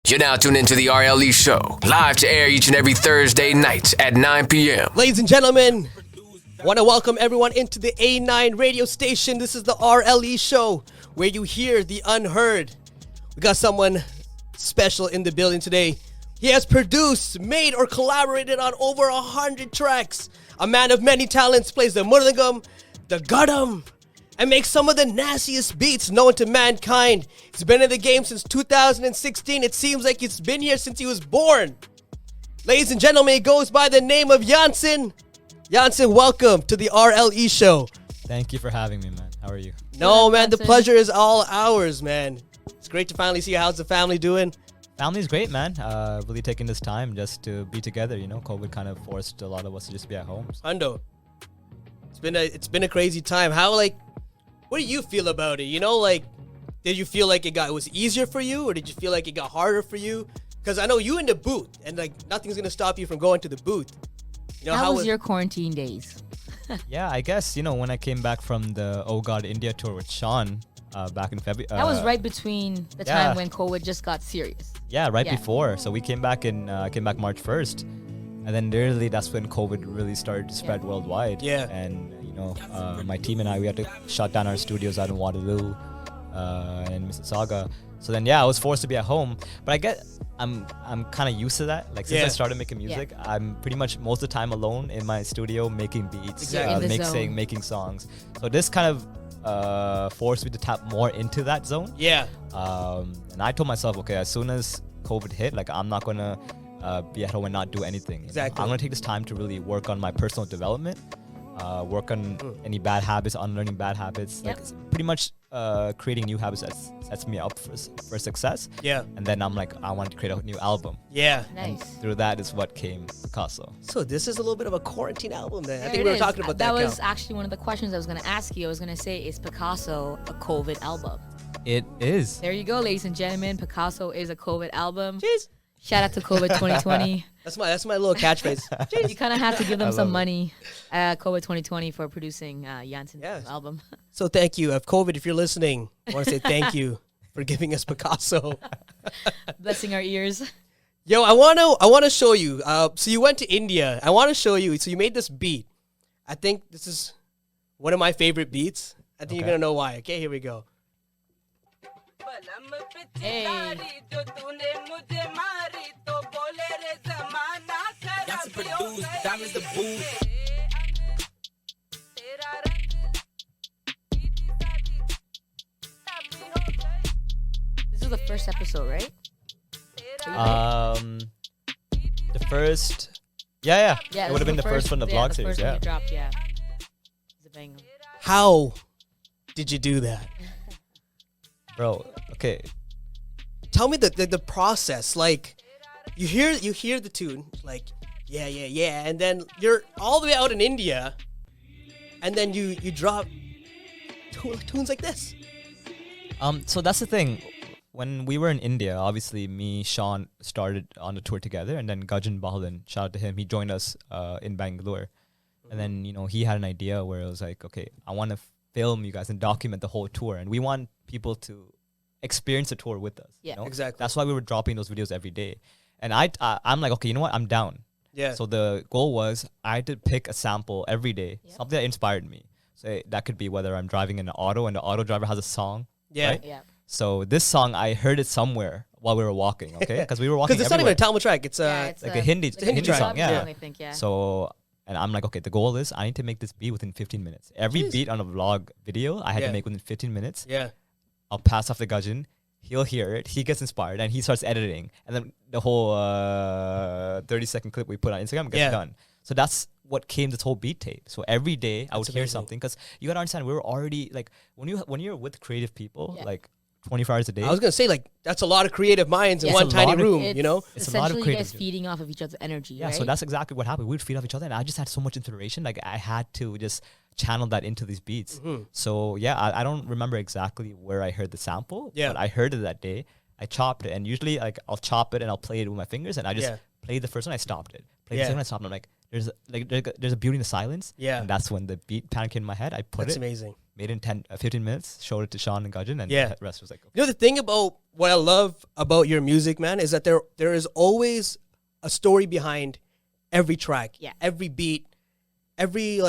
You're now tuned into the RLE Show, live to air each and every Thursday night at 9 p.m. Ladies and gentlemen, I want to welcome everyone into the A9 radio station. This is the RLE Show, where you hear the unheard. We got someone special in the building today. He has produced, made, or collaborated on over 100 tracks. A man of many talents, plays the murdangam, the gudam, and makes some of the nastiest beats known to mankind. He's been in the game since 2016. It seems like he's been here since he was born. Ladies and gentlemen, he goes by the name of Yanchan. Yanchan, welcome to the RLE Show. Thank you for having me, man. How are you? No, man, the pleasure is all ours, man. It's great to finally see you. How's the family doing? Family's great, man. Really taking this time just to be together. You know, COVID kind of forced a lot of us to just be at home. Hundo, it's been a crazy time. What do you feel about it? You know, like, did you feel like it was easier for you, or did you feel like it got harder for you? Because I know you in the booth, and like nothing's gonna stop you from going to the booth. You know, how was your quarantine days? Yeah, I guess, you know, when I came back from the Oh God India tour with Sean back in February. That was right between the time when COVID just got serious. Yeah, right before. So we came back March 1st, and then literally that's when COVID really started to spread worldwide. Yeah. And you know, my team and I, we had to shut down our studios out in Waterloo and Mississauga. So then, I was forced to be at home. But I guess I'm kind of used to that. Like, since I started making music, I'm pretty much most of the time alone in my studio making beats, making songs. So this kind of forced me to tap more into that zone. Yeah. And I told myself, okay, as soon as COVID hit, like, I'm not gonna be at home and not do anything. Exactly. I'm gonna take this time to really work on my personal development, work on any bad habits, unlearning bad habits. Yep. Like, it's pretty much creating new habits that sets me up for success. Yeah. And then I'm like, I want to create a new album. Yeah. And Nice. through that is what came Picasso. So this is a little bit of a quarantine album then. I There think it we were is. talking about that. That was Cal. actually one of the questions I was going to ask you. I was going to say, is Picasso a COVID album? It is. There you go, ladies and gentlemen. Picasso is a COVID album. Jeez. Shout out to COVID 2020. That's my little catchphrase. You kind of have to give them some love it. money, COVID 2020, for producing Yanchan's Yes. album. So thank you. COVID, if you're listening, I want to say thank you for giving us Picasso. Blessing our ears. Yo, I wanna show you. So you went to India. I want to show you. So you made this beat. I think this is one of my favorite beats. I think you're gonna know why. Okay, here we go. Hey. This is the first episode, right? The first, yeah. Yeah, It would have been the first one, the vlog series, first one yeah. you dropped, yeah. It's a banger. How did you do that? Bro, okay. Tell me the process. Like, you hear the tune, like, yeah, and then you're all the way out in India, and then you drop tunes like this. So that's the thing. When we were in India, obviously me, Sean started on the tour together, and then Gajan Bahalan, shout out to him, he joined us in Bangalore. And then, you know, he had an idea where it was like, okay, I want to film you guys and document the whole tour, and we want people to experience the tour with us. Yeah. You know? Exactly. That's why we were dropping those videos every day. And I'm like, okay, you know what? I'm down. Yeah. So the goal was I had to pick a sample every day, something that inspired me. So that could be whether I'm driving in an auto and the auto driver has a song. Yeah. Right? Yeah. So this song, I heard it somewhere while we were walking, okay? Because we were walking Because it's not even everywhere. a Tamil track. It's like a Hindi track. song, yeah. I think, yeah. So, and I'm like, okay, the goal is I need to make this beat within 15 minutes. Every beat on a vlog video, I had to make within 15 minutes. yeah. I'll pass off the Gajan. He'll hear it. He gets inspired, and he starts editing. And then the whole 30-second clip we put on Instagram gets done. So that's what came this whole beat tape. So every day I would hear something, because you gotta understand, we were already like, when you're with creative people, like 24 hours a day. I was gonna say, like, that's a lot of creative minds in Yeah. one It's a tiny lot of- room. It's You know. It's a lot of essentially you guys creativity. feeding off of each other's energy, Yeah, right? so that's exactly what happened. We'd feed off each other, and I just had so much inspiration. Like, I had to just channel that into these beats. So yeah, I don't remember exactly where I heard the sample, but I heard it that day. I chopped it, and usually, like, I'll chop it and I'll play it with my fingers, and I just played the first one. I stopped it. Played the second one. I stopped. And I'm like, there's a beauty in the silence. Yeah. And that's when the beat pattern came in my head. I put That's it. amazing. made it in 15 minutes, showed it to Sean and Gajan, and the rest was like, okay. You know, the thing about what I love about your music, man, is that there is always a story behind every track, every beat, every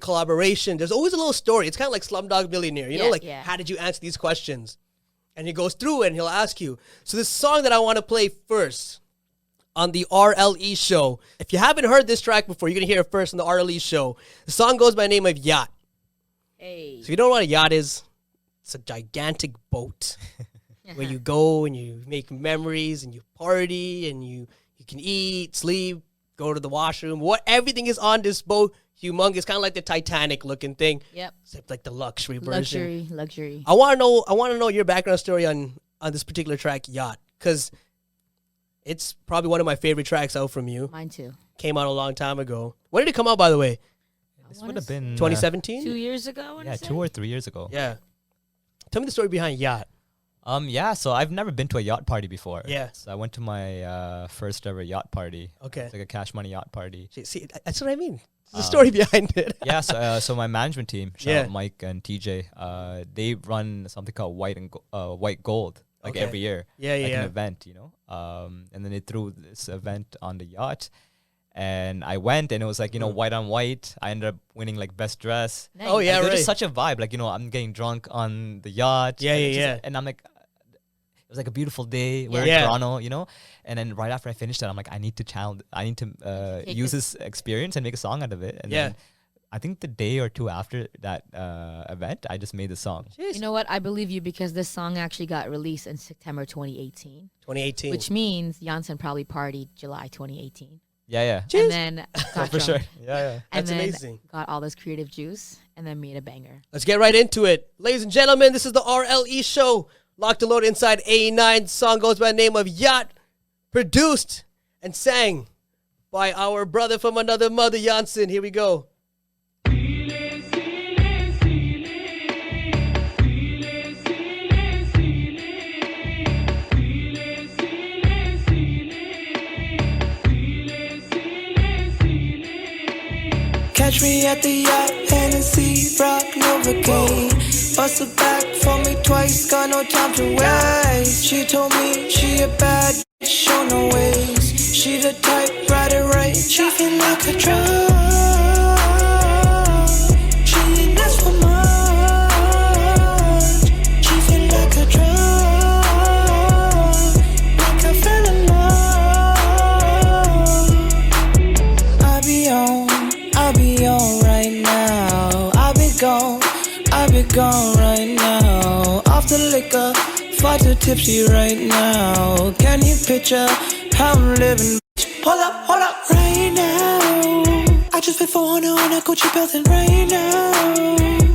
collaboration. There's always a little story. It's kind of like Slumdog Millionaire, you know, how did you answer these questions? And he goes through it and he'll ask you. So this song that I want to play first on the RLE Show, if you haven't heard this track before, you're going to hear it first on the RLE Show. The song goes by the name of Yacht. Hey. So you know what a yacht is? It's a gigantic boat where you go and you make memories and you party and you can eat, sleep, go to the washroom. Everything is on this boat. Humongous, kind of like the Titanic looking thing. Yep. Except like the luxury version. Luxury. I want to know your background story on this particular track, Yacht, because it's probably one of my favorite tracks out from you. Mine too. Came out a long time ago. When did it come out, by the way? This would have been 2017? 2 years ago. Yeah, 2 or 3 years ago. Yeah. Tell me the story behind Yacht. So I've never been to a yacht party before. Yeah. So I went to my first ever yacht party. Okay. It's like a cash money yacht party. See, that's what I mean. The story behind it. Yeah, so my management team, shout out Mike and TJ, they run something called White Gold, like every year. An event, you know. And then they threw this event on the yacht. And I went, and it was like, you know, white on white. I ended up winning like best dress. Nice. Oh, yeah, It was right. just such a vibe. Like, you know, I'm getting drunk on the yacht. And I'm like, it was like a beautiful day. We're in Toronto, you know. And then right after I finished that, I'm like, I need to use this experience and make a song out of it. And then I think the day or two after that event, I just made the song. Jeez. You know what? I believe you because this song actually got released in September 2018. 2018. Which means Yanchan probably partied July 2018. Yeah. And then got For drunk. sure. Yeah. And That's then amazing. got all this creative juice and then made a banger. Let's get right into it. Ladies and gentlemen, this is the RLE Show. Locked and loaded inside A9. The song goes by the name of Yacht. Produced and sang by our brother from another mother, Yanchan. Here we go. Catch me at the yacht, Hennessy, rock, Novocaine. Bust her back for me twice, got no time to waste. She told me she a bad bitch, show no ways. She the type, ride it right, she feel like a drug. She ain't asked for much. She feel like a drug, like I fell in love. I'll be on right now. I'll be gone right now. Off the liquor, far too tipsy right now. Can you picture how I'm living? Hold up right now. I just paid 400 on a Gucci belt and right now.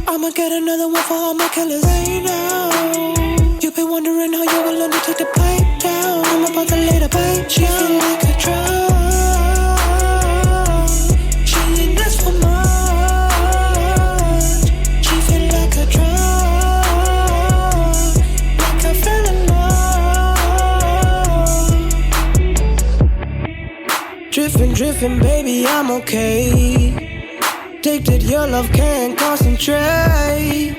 I'ma get another one for all my killers right now. You've been wondering how you will learn to take the pipe down. I'm about to lay the pipe. She feel like a drug. For much, she feel like a drug, like I fell in love. Drifting, baby, I'm okay. Addicted, your love can't concentrate.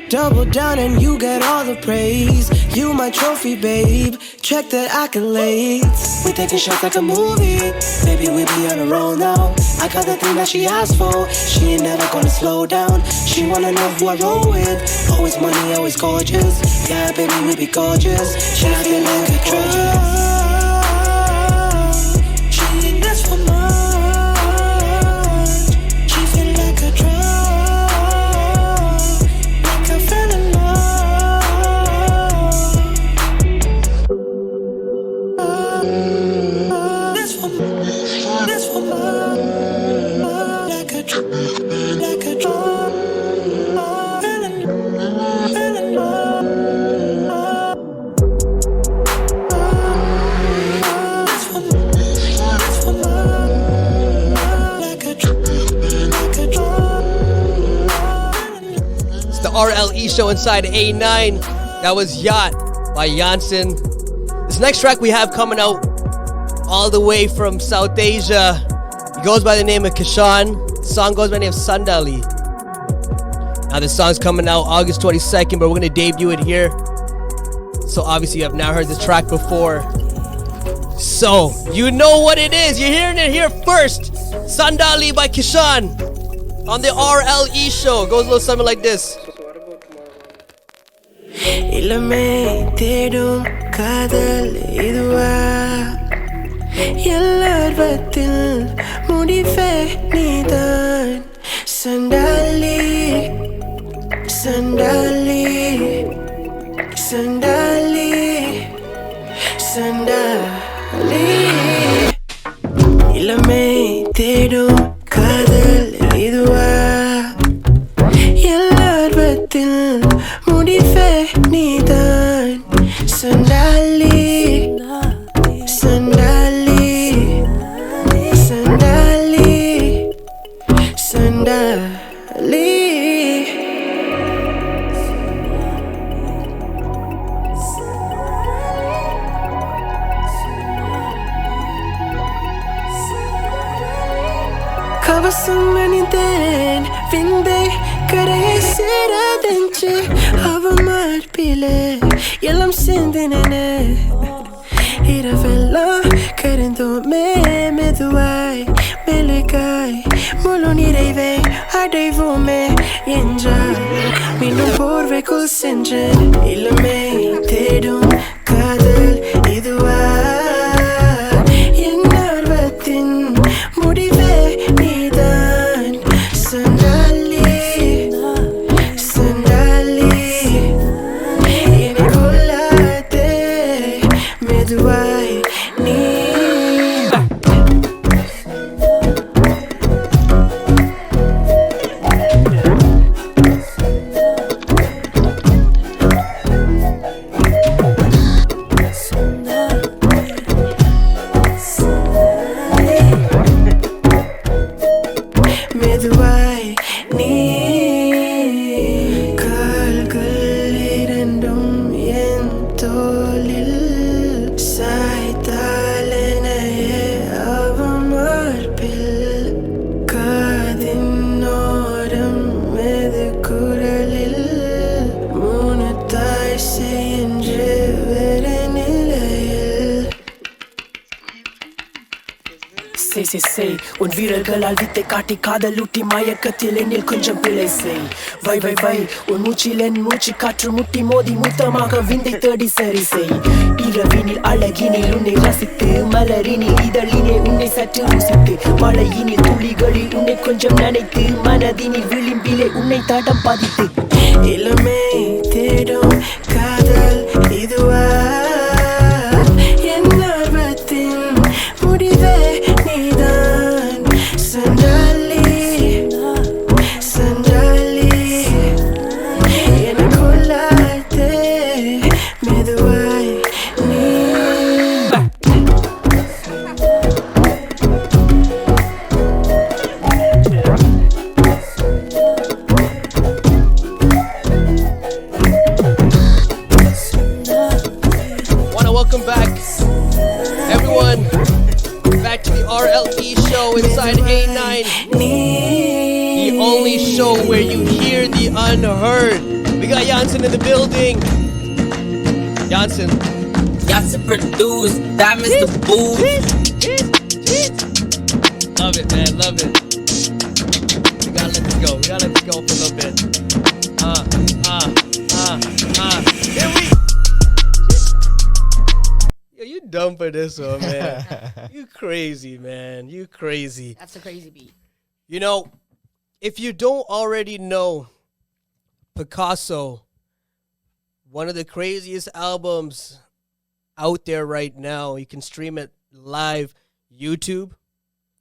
Double down and you get all the praise. You my trophy, babe. Check the accolades. We taking shots like a movie. Baby, we be on a roll now. I got the thing that she asked for. She ain't never gonna slow down. She wanna know who I roll with. Always money, always gorgeous. Yeah, baby, we be gorgeous. She feel like a drug. She ain't asked for much. She feel like a drug. RLE Show inside A9. That was Yacht by Yanchan. This next track we have coming out all the way from South Asia. He goes by the name of Kishan. The song goes by the name of Sandali. Now the song's coming out August 22nd, but we're gonna debut it here. So obviously you have now heard this track before. So you know what it is. You're hearing it here first. Sandali by Kishan on the RLE Show. Goes a little something like this. இளமை தேடும் காதல் இதுவா எல்லார்வத்தில் முடிவே நீதான் சண்டாலி சண்டாலி சண்டாலி சண்டாலி இளமை தேடும் காதல் இதுவா எல்லார்வத்தில் முடிவே நீதான் சண்டாலி சண்டாலி சண்டாலி சண்டாலி கவசம் அணிந்தேன் விந்தை கரையை சேராதென்று அவ மார்பிலே எல்லாம் சேர்ந்தன இரவெல்லாம் கருந்தோமே மெதுவாய் மெழுகாய் முழு நிறைவை அடைவோமே என்றால் மீண்டும் போர்வைக்குள் சென்றேன் இளமை தேடும் காதல் இதுவா என் ஆர்வத்தின் முடிவே நீதான் சண்டாலி சண்டாலி என்னை கொள்ளாதே மெதுவாய் நீ மெதுவாய் நீ கால்கள் இரண்டும் என் தோளில் சாய்த்தாலனையே அவ மார்பில் காதின் ஓரம் மெது குரலில் மூணு தாய் செய்கின்ற வேறு நிலையில் செய் உன் வீரர்களால் வித்தை காட்டி காதலூட்டி மயக்கத்தில் என்னில் கொஞ்சம் பிழை செய் வை உன் மூச்சில் என் மூச்சு காற்று முட்டி மோதி மூத்தமாக விந்தை தேடி சரி செய் இரவினில் அழகினில் உன்னை ரசித்து மலரினில் இதழினே உன்னை சற்று ருசித்து மழையினில் துளிகளில் உன்னை கொஞ்சம் நனைத்து மனதினில் விளிம்பிலே உன்னை தடம் பதித்து இளமை தேடும் காதல் இதுவா என் ஆர்வத்தின் முடிவே நீதான் சண்டாலி சண்டாலி என்னை கொள்ளாதே மெதுவாய் நீ Wanna welcome back everyone back to the RLE Show inside A9, the only show where you hear the unheard. We got Yanchan in the building. Yanchan. Yanchan produced, that Mr. Boo. Love it, man, love it. We gotta let this go. We gotta let this go for a little bit. Here we. Yo, you dumb for this one, man. You crazy, man. You crazy. That's a crazy beat. You know, if you don't already know Picasso, one of the craziest albums out there right now, you can stream it live, YouTube,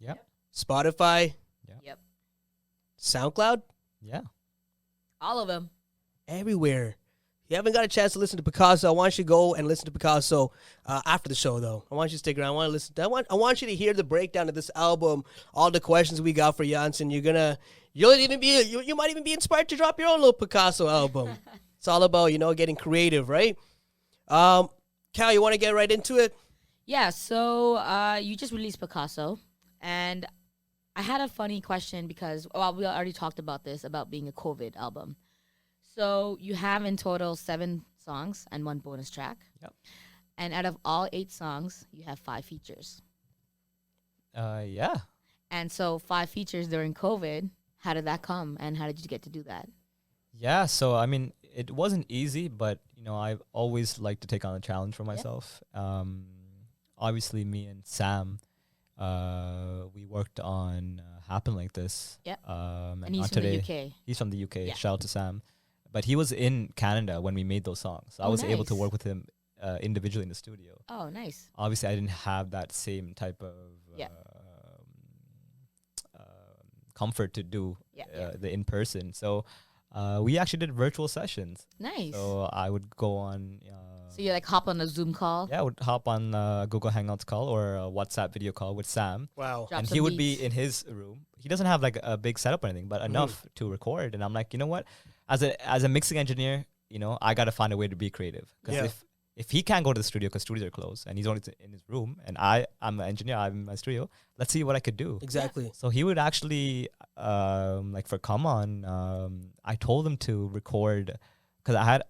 Yep. Spotify, Yep. SoundCloud, Yeah. All of them. everywhere. If you haven't got a chance to listen to Picasso, I want you to go and listen to Picasso after the show, though. I want you to stick around. I want to listen. I want you to hear the breakdown of this album, all the questions we got for Yanchan. You might even be inspired to drop your own little Picasso album. It's all about, getting creative, right? Cal, you want to get right into it? Yeah, so you just released Picasso, and I had a funny question because we already talked about this, about being a COVID album. So you have in total 7 songs and 1 bonus track. Yep. And out of all 8 songs, you have 5 features. Yeah. And so 5 features during COVID, how did that come? And how did you get to do that? Yeah, so I mean, it wasn't easy, but I've always liked to take on a challenge for myself. Obviously, me and Sam, we worked on Happen Like This. Yeah. And he's not from today. the UK. He's from the UK. Yeah. Shout out to Sam. But he was in Canada when we made those songs. So I was able to nice. work with him individually in the studio. Oh, nice. Obviously, I didn't have that same type of comfort to do the in-person. So we actually did virtual sessions. Nice. So I would go on. So you like hop on a Zoom call? Yeah, I would hop on Google Hangouts call or a WhatsApp video call with Sam. Wow. Drop And some he would beats. be in his room. He doesn't have like a big setup or anything, but enough to record. And I'm like, you know what? As a mixing engineer, I got to find a way to be creative. Because if he can't go to the studio because studios are closed and he's only in his room, and I'm an engineer, I'm in my studio, let's see what I could do. Exactly. So he would actually, like for Come On, I told him to record, because I had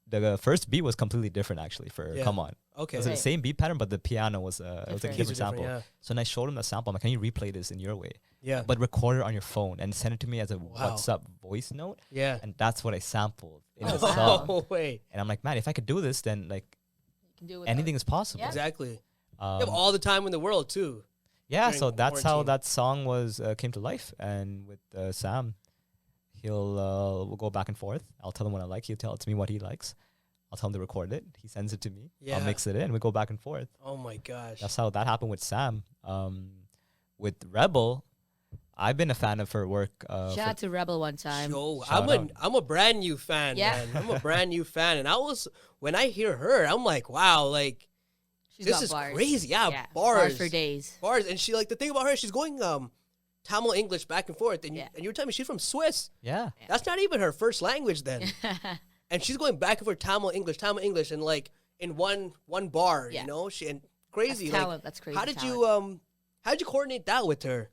the first beat was completely different actually for Come On. Okay. It was the same beat pattern, but the piano was it was like a Different. different sample. Yeah. So then I showed him the sample. I'm like, can you replay this in your way? Yeah. But record it on your phone and send it to me as a WhatsApp voice note. Yeah. And that's what I sampled in the wow. song. Oh, wait. And I'm like, man, if I could do this, then like You can do it anything is possible. Yeah. Exactly. Um, You have all the time in the world, too. yeah, during so that's how quarantine. that song was came to life. And with Sam, we'll go back and forth. I'll tell him what I like. He'll tell it to me what he likes. I'll tell him to record it. He sends it to me. Yeah. I'll mix it in. We go back and forth. Oh, my gosh. That's how that happened with Sam. With Rebel, I've been a fan of her work. Shout out to Rebel one time. Yo, Shout out. I'm a brand new fan, Yeah. man. I'm a brand new fan. And when I hear her, I'm like, wow, like, She's this got is bars. crazy. Yeah, Bars bars. for days. Bars. And she, like, the thing about her, she's going Tamil English back and forth. And, Yeah. and you were telling me she's from Swiss. Yeah. That's not even her first language then. And she's going back and forth Tamil English, and like in one bar, Yeah. and crazy. That's talent. Like, That's crazy how did talent. how did you coordinate that with her?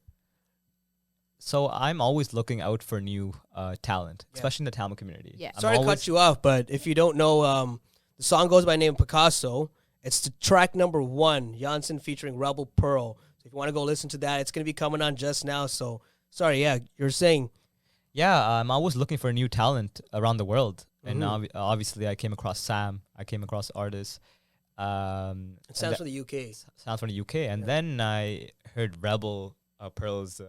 So I'm always looking out for new talent, Yeah. especially in the Tamil community. Yeah. I'm Sorry to always- cut you off, but if you don't know, the song goes by name Picasso. It's the track number 1, Yanchan featuring Rebel Pearl. So if you want to go listen to that, it's going to be coming on just now. So sorry, yeah, you're saying. Yeah, I'm always looking for new talent around the world. And Mm-hmm. obviously, I came across Sam. I came across artists. It sounds from the UK. Sounds from the UK. And then I heard Rebel Pearl's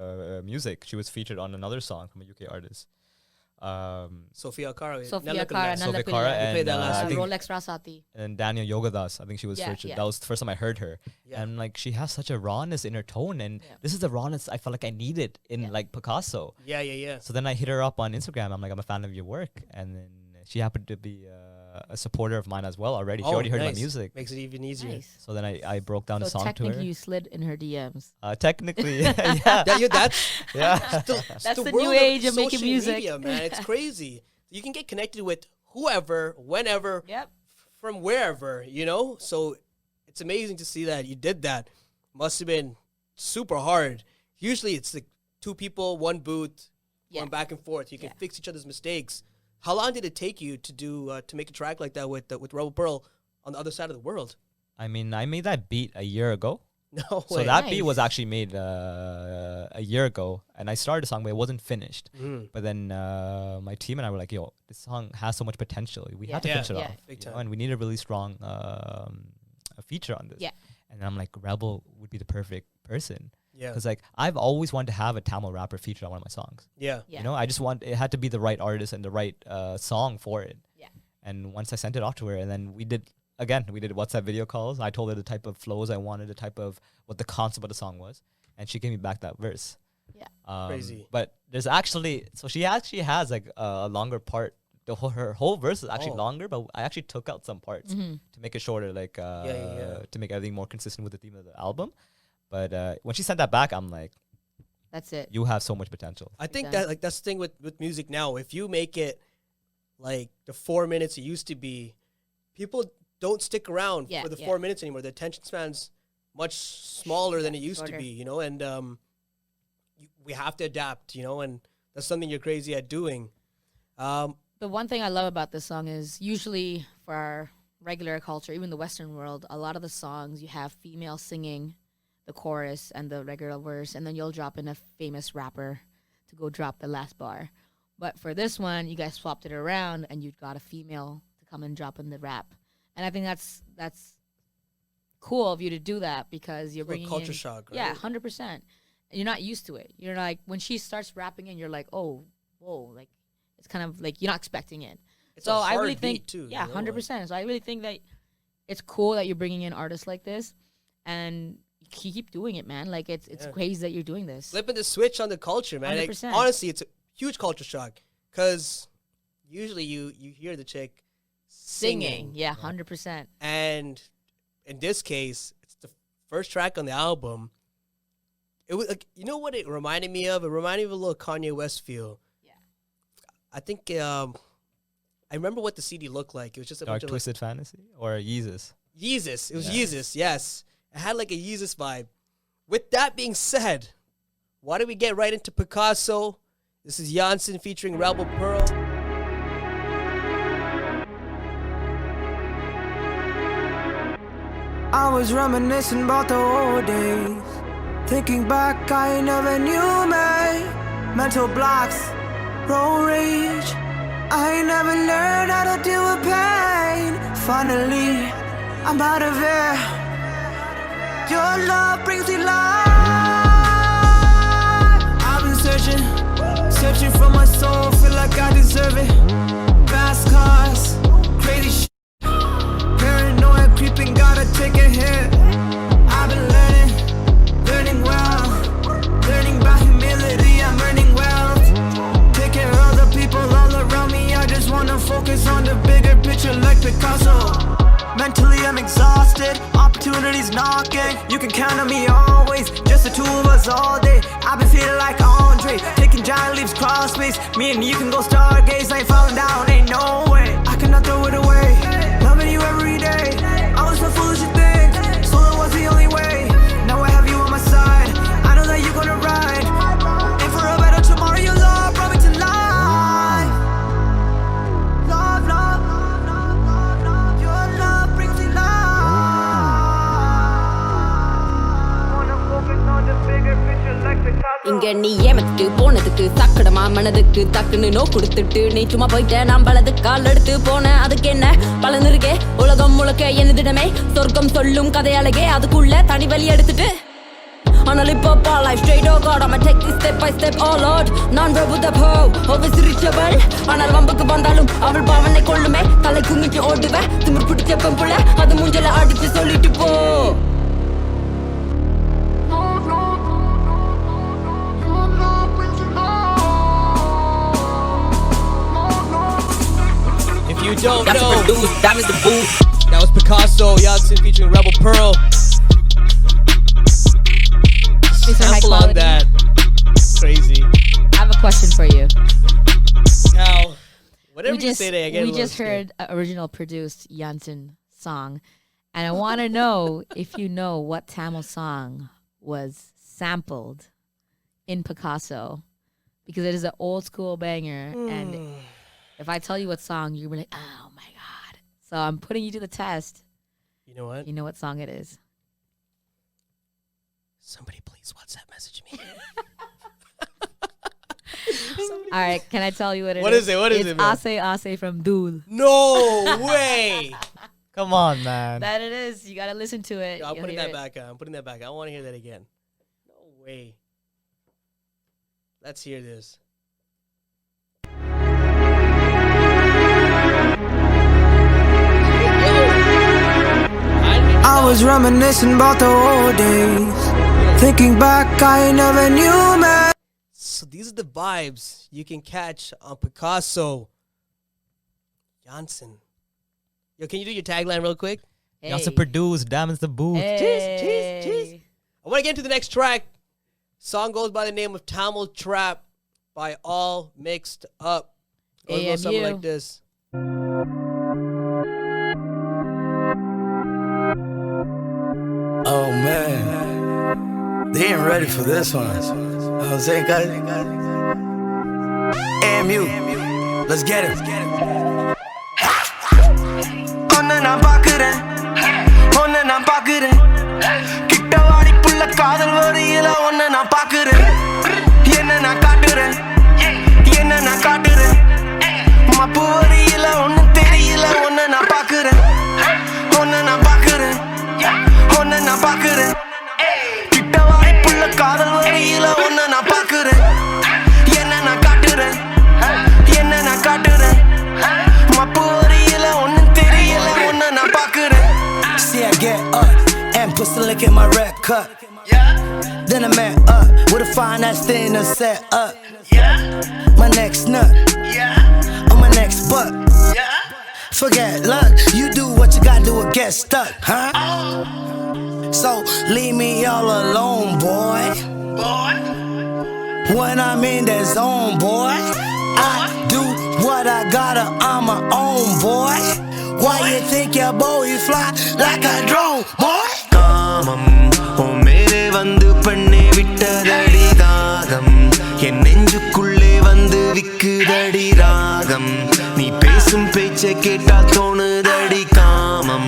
music. She was featured on another song from a UK artist. Sophia Cara. Sophia Cara, Sophia Nanda Cara Pillai. played that last I think Rolex Rasati. and Daniel Yogadas. I think she was Yeah, featured. yeah. That was the first time I heard her. Yeah. And like she has such a rawness in her tone, and Yeah. this is the rawness I felt like I needed in like Picasso. Yeah. So then I hit her up on Instagram. I'm like, I'm a fan of your work, and then she happened to be a supporter of mine as well already. She already heard my nice. music. Makes it even easier. Nice. So then I broke down the So song to her. technically, you slid in her DMs. Technically, yeah, That's yeah. That's the world new age of making social music. media, man. It's crazy. You can get connected with whoever, whenever, Yep. from wherever, So it's amazing to see that you did that. Must have been super hard. Usually it's like 2 people, 1 booth, Yeah. going back and forth. You can Yeah. fix each other's mistakes. How long did it take you to do to make a track like that with Rebel Pearl on the other side of the world? I mean, I made that beat a year ago. No way. So that beat Nice. was actually made a year ago, and I started the song, but it wasn't finished. Mm. But then my team and I were like, "Yo, this song has so much potential. We have to Yeah. finish it Yeah. off, Big you know, time. and we need a really strong a feature on this." Yeah. And I'm like, Rebel would be the perfect person Yeah. because like I've always wanted to have a Tamil rapper featured on one of my songs. Yeah. Yeah. You know, I just want it had to be the right artist and the right song for it. Yeah. And once I sent it off to her, and then we did WhatsApp video calls. I told her the type of flows I wanted, the type of what the concept of the song was, and she gave me back that verse. Yeah. Crazy. But there's actually, so she actually has like a longer part. Her whole verse is actually Oh. longer, but I actually took out some parts to make it shorter, like to make everything more consistent with the theme of the album. But when she sent that back, I'm like, That's it. you have so much potential. I think done. that that's the thing with music now. If you make it like the 4 minutes it used to be, people don't stick around Yeah, for the yeah. 4 minutes anymore. The attention span's much smaller than it used to shorter. be, And we have to adapt, and that's something you're crazy at doing. The one thing I love about this song is usually for our regular culture, even the Western world, a lot of the songs you have female singing the chorus and the regular verse, and then you'll drop in a famous rapper to go drop the last bar. But for this one, you guys swapped it around and you got a female to come and drop in the rap. And I think that's cool of you to do that because you're bringing culture in, shock, right? Yeah, 100%. You're not used to it. You're like, when she starts rapping in, you're like, oh, whoa, like it's kind of like you're not expecting it. It's so a I hard really beat think, too, yeah, 100%. So I really think that it's cool that you're bringing in artists like this, and you keep doing it, man. Like it's crazy that you're doing this. Flipping the switch on the culture, man. Like, 100%. honestly, it's a huge culture shock because usually you hear the chick singing. Yeah, 100%. And in this case, it's the first track on the album. It was like, you know what it reminded me of? It reminded me of a little Kanye West feel. Yeah. I think I remember what the CD looked like. It was just a Dark bunch of Twisted Fantasy or Yeezus? Yeezus. It was Yeezus, yes. It had like a Yeezus vibe. With that being said, why don't we get right into Picasso? This is Yanchan featuring Rebel Pearl. I was reminiscing about the old days. Thinking back, I never knew me. Mental blocks, road rage. I never learned how to deal with pain. Finally, I'm out of here. Your love brings me life. I've been searching for my soul. Feel like I deserve it. Fast cars, crazy shit. Paranoia creeping, gotta take a hit. I've been learning well. Learning by humility, I'm earning wealth. Take care of the people all around me. I just wanna focus on the bigger picture like Picasso. Mentally I'm exhausted, opportunities knocking. You can count on me always, just the two of us all day. I've been feeling like Andre, taking giant leaps cross space. Me and you can go stargaze, I ain't falling down, ain't no way. I cannot throw it away, loving you every day. I was so foolish to think, solo was the only way. Now I have you on my side, I know that you're gonna ride. And for a better tomorrow, your love brought me to life. Love, love, love, love, love, your love brings me life. Wanna focus on the bigger picture like Picasso. இங்க நீ ஏமத்துட்டு போனதுக்கு சாக்கடமா மனதுக்கு தக்குன்னு no கொடுத்துட்டு நீ சும்மா போயிட்ட நான் பலது கால் எடுத்து போனேன். அதுக்கு என்ன பலன் இருக்கே உலகம் முழுக்க என்னதிடமே சொர்க்கம் சொல்லும் கதையழகே அதுக்குள்ள தனி வழி எடுத்துட்டு ஆனால் இப்போ life straight oh god I'ma take this step by step oh lord நான் பிரபுத போ always reachable ஆனால் வம்புக்கு வந்தாலும் அவள் பாவனை கொள்ளுமே தலை குங்கிட்டு ஓடுவேன் திமிர் பிடிச்ச பெம்புல அது மூஞ்சல அடிச்சு சொல்லிட்டு போ. If you don't That's know, the produce, that is the booth. that was Picasso, Yanchan featuring Rebel Pearl. Sample on MrHighQuality. that. Crazy. I have a question for you. Now, whatever you say there, I get a we little just scared. heard an original produced Yanchan song, and I want to know if you know what Tamil song was sampled in Picasso, because it is an old school banger, and if I tell you what song, you're gonna be like, oh my god. So I'm putting you to the test. You know what? You know what song it is? Somebody please WhatsApp message me. All right, can I tell you what it is? What is it? What is it's it, man? Ase Ase from Dul. No way. Come on, man. That it is. You gotta listen to it. I'm You'll putting hear that it. back on. I'm putting that back. I want to hear that again. No way. Let's hear this. I was reminiscing about the old days. Thinking back, I never knew me. So these are the vibes you can catch on Picasso. Yanchan. Yo, can you do your tagline real quick? You also produce Diamonds the Booth. Hey. I want to get into the next track. Song goes by the name of Tamil Trap by All Mixed Up. Goes a little something AMU. like this. Oh man, they ain't ready for this one. what I'm saying, cuz? AMU, let's get it. Onna na paakren, onna na paakren. Kitta vaadi pulla kaadal variyila onna na paakren. Enna na kaaturen, enna na kaaturen. Mappu variyila onna theriyila onna na paakren. Onna na paakren, onna na paakren. Kitta vaadi pulla kaadal variyila onna na paakren. Enna na kaaturen, enna na kaaturen. Mappu variyila onna theriyila onna na paakren. See, I get up and put some lick in my red cup. Then I met up with a fine ass thing to set up. My next nut, on my next butt. Forget luck, you do what you gotta do or get stuck, huh? So leave me all alone, boy. When I'm in that zone, boy, I do what I gotta on my own, boy. Why you think your boy fly like a drone, boy? Kamam, oh mere vandu panne vittadadi daagam. En nenjukkulle vandu vikkudadi raagam. Nee pesum peche ketta thonudadi kamam.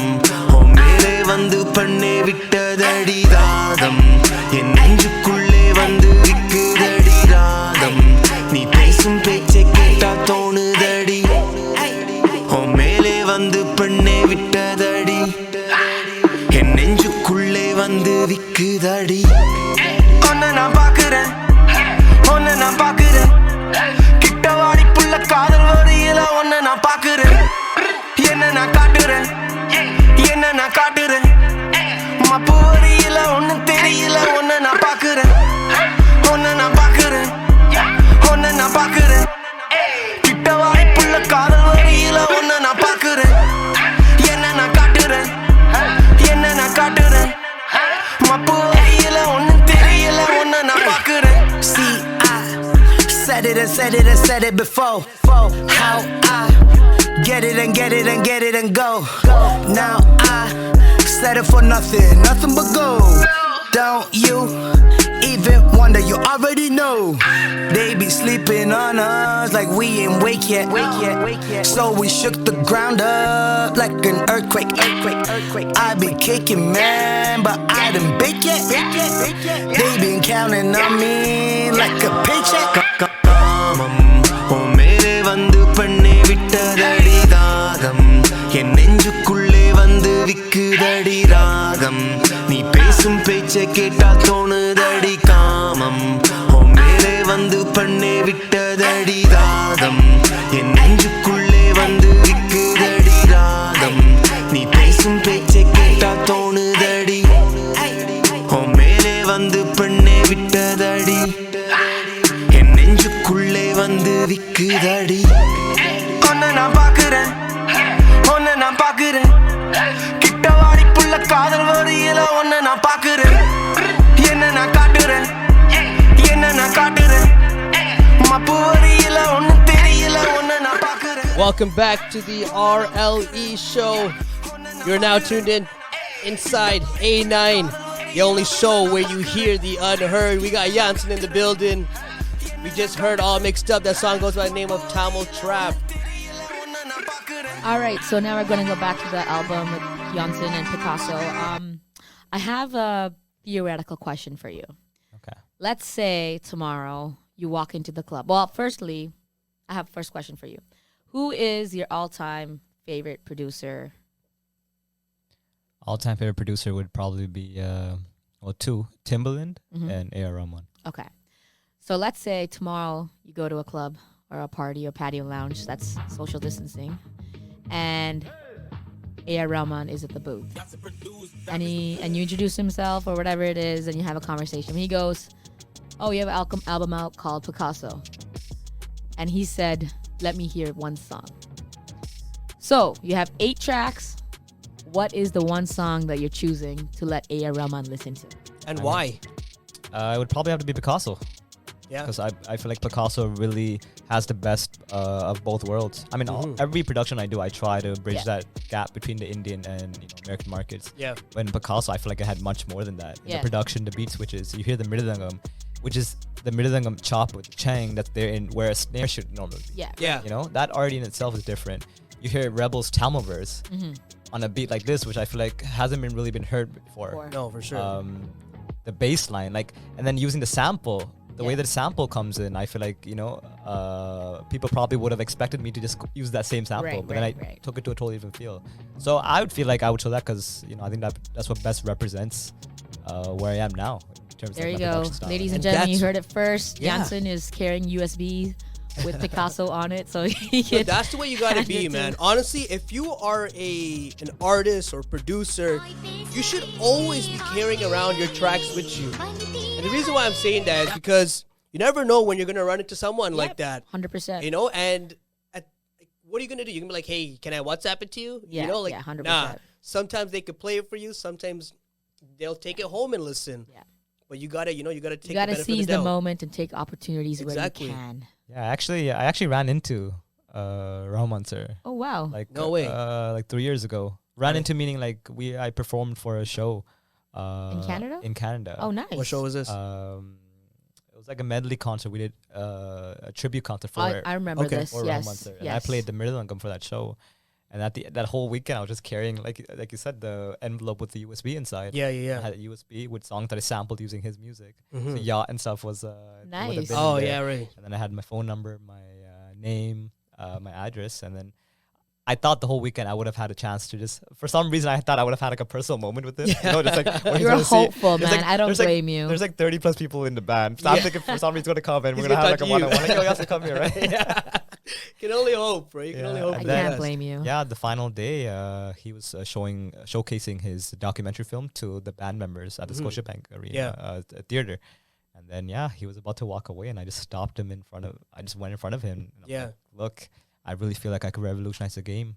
Oh mere vandu panne vittadadi daagam. En nenjukkulle vandu vikkudadi raagam. Nee pesum peche ketta thonudadi. Oh mere vandu panne vittadadi. En nenjukkulle vandu vikkudadi. Onna na paakren, onna na paakren. Kitta vaadi pulla kaadal variyila onna na paakren. Enna na kaaturen, enna na kaaturen. Mappu variyila onna theriyila onna na paakren. Onna na paakren, onna na paakren. Kitta vaadi pulla kaadal variyila onna na paakren. Enna na kaaturen, enna na kaaturen. Mappu variyila onna theriyila onna na paakren. See, I said it and said it and said it before. How I get it and get it and get it and go. Now I settle for nothing, nothing but gold. Don't you even wonder, you already know. They be sleeping on us like we ain't wake yet. So we shook the ground up like an earthquake. I be kicking, man, but I didn't bake yet. They been counting on me like a paycheck. Oh mere vandu panne vittadadi daagam. En nenjukkulle vandu vikkudadi raagam. Nee pesum peche ketta thonudadi kamam. Oh mere vandu panne vittadadi daagam. En nenjukkulle vandu vikkudadi raagam. Nee pesum peche ketta thonudadi. Oh mere vandu panne vittadadi. En nenjukkulle vandu vikkudadi. Onna na paakren, onna na paakren. Kitta vaadi pulla kaadal variyila onna na paakren. Enna na kaaturen, enna na kaaturen. Mappu variyila onna theriyila onna na paakren. Welcome back to the RLE Show. You're now tuned in inside A9, the only show where you hear the unheard. We got Yanchan in the building. We just heard All Mixed Up. That song goes by the name of Tamil Trap. All right, so now we're going to go back to the album with Yanchan and Picasso. I have a theoretical question for you. Okay. Let's say tomorrow you walk into the club. Well, firstly, I have a first question for you. Who is your all-time favorite producer? All-time favorite producer would probably be, two, Timbaland and A.R. Rahman. Okay. So let's say tomorrow you go to a club or a party or patio lounge, that's social distancing, and A.R. Rahman is at the booth. And you introduce himself or whatever it is, and you have a conversation. He goes, oh, you have an album out called Picasso. And he said, let me hear one song. So you have 8 tracks. What is the one song that you're choosing to let A.R. Rahman listen to? And why? It would probably have to be Picasso. Yeah. Because I feel like Picasso really has the best of both worlds. I mean, every production I do, I try to bridge that gap between the Indian and American markets. Yeah. When Picasso, I feel like it had much more than that. Yeah. The production, the beat switches, you hear the mridangam, which is the mridangam chop with chang that's there in where a snare should normally be. Yeah. Yeah. You know, that already in itself is different. You hear Rebel's Tamil verse on a beat like this, which I feel like hasn't been really been heard before. No, for sure. The bass line, like, and then using the sample, the way that the sample comes in, I feel like, you know, people probably would have expected me to just use that same sample, but then I took it to a totally different feel. So I would feel like I would show that because, you know, I think that's what best represents where I am now. In terms There of you my go. production style. Ladies and And gentlemen, you that's- heard it first. Yeah. Yanchan is carrying USB with Picasso on it, so he So can that's the way you gotta hand be, it man. to- Honestly, if you are an artist or producer, you should always be carrying around your tracks with you. And the reason why I'm saying that is because you never know when you're gonna run into someone like that. 100%. You know, and what are you gonna do? You're gonna be like, hey, can I WhatsApp it to you? Yeah, you know, like, yeah, 100%. nah. Sometimes they could play it for you. Sometimes they'll take it home and listen. Yeah. But you gotta take You the gotta benefit seize of the doubt. moment and take opportunities Exactly. where you can. Yeah, I actually ran into Rahman sir. Oh wow. Like No way. like 3 years ago. Ran into meaning like I performed for a show In Canada? In Canada. Oh nice. What show was this? It was like a medley concert. We did a tribute concert for I remember Okay. this. for Rahman Yes. sir. And Yes. I played the Mridangam for that show. And that whole weekend, I was just carrying, like you said, the envelope with the USB inside. Yeah. I had a USB with songs that I sampled using his music. Mhm. So yacht and stuff was Nice. Oh yeah, right. And then I had my phone number, my name, my address, and then I thought the whole weekend I would have had a chance to just, for some reason, I thought I would have had like a personal moment with him. You know, just like when he's You're gonna see- hopeful, there's man. I don't there's blame you. There's like 30 plus people in the band. So I'm thinking for some reason he's gonna come and we're He's gonna have gonna like a talk to one-on-one. Like, yo, you have to come here, right? Can only hope, bro. You can only hope. and I for the then- can't best. blame you. Yeah, the final day, he was showcasing his documentary film to the band members at the Scotiabank Arena theater. And then, he was about to walk away, and I just stopped him I just went in front of him. And I'm like, look, I really feel like I could revolutionize the game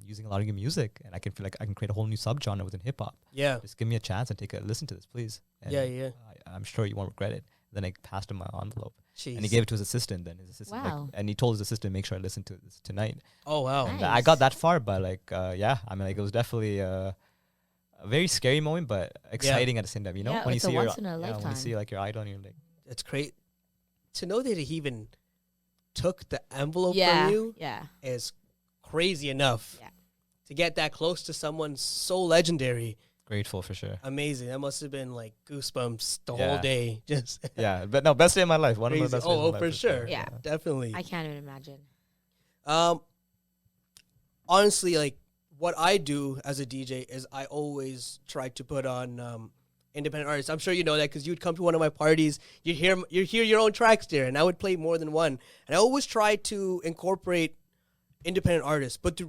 using a lot of your music, and I can feel like I can create a whole new subgenre within hip hop. Yeah. Just give me a chance and take a listen to this, please. And Yeah. I'm sure you won't regret it. Then I passed him my envelope, Jeez. and he gave it to his assistant. Then his assistant, Wow. and he told his assistant, make sure I listen to this tonight. Oh wow. Nice. I got that far, but like, I mean, like, it was definitely a very scary moment, but exciting at the same time. You know, Yeah, when you it's a see once in a when you lifetime. see like your idol, and you're like, It's great to know that he even took the envelope Yeah. from you Yeah. is crazy enough. Yeah. To get that close to someone so legendary, grateful for sure. amazing. That must have been like goosebumps the Yeah. whole day. Just Yeah, but no, best day of my life. One of crazy. my best days of my life For sure. Yeah. Definitely. I can't even imagine. Honestly, like what I do as a DJ is I always try to put on independent artists. I'm sure you know that because you'd come to one of my parties, you'd hear your own tracks there, and I would play more than one. And I always try to incorporate independent artists. But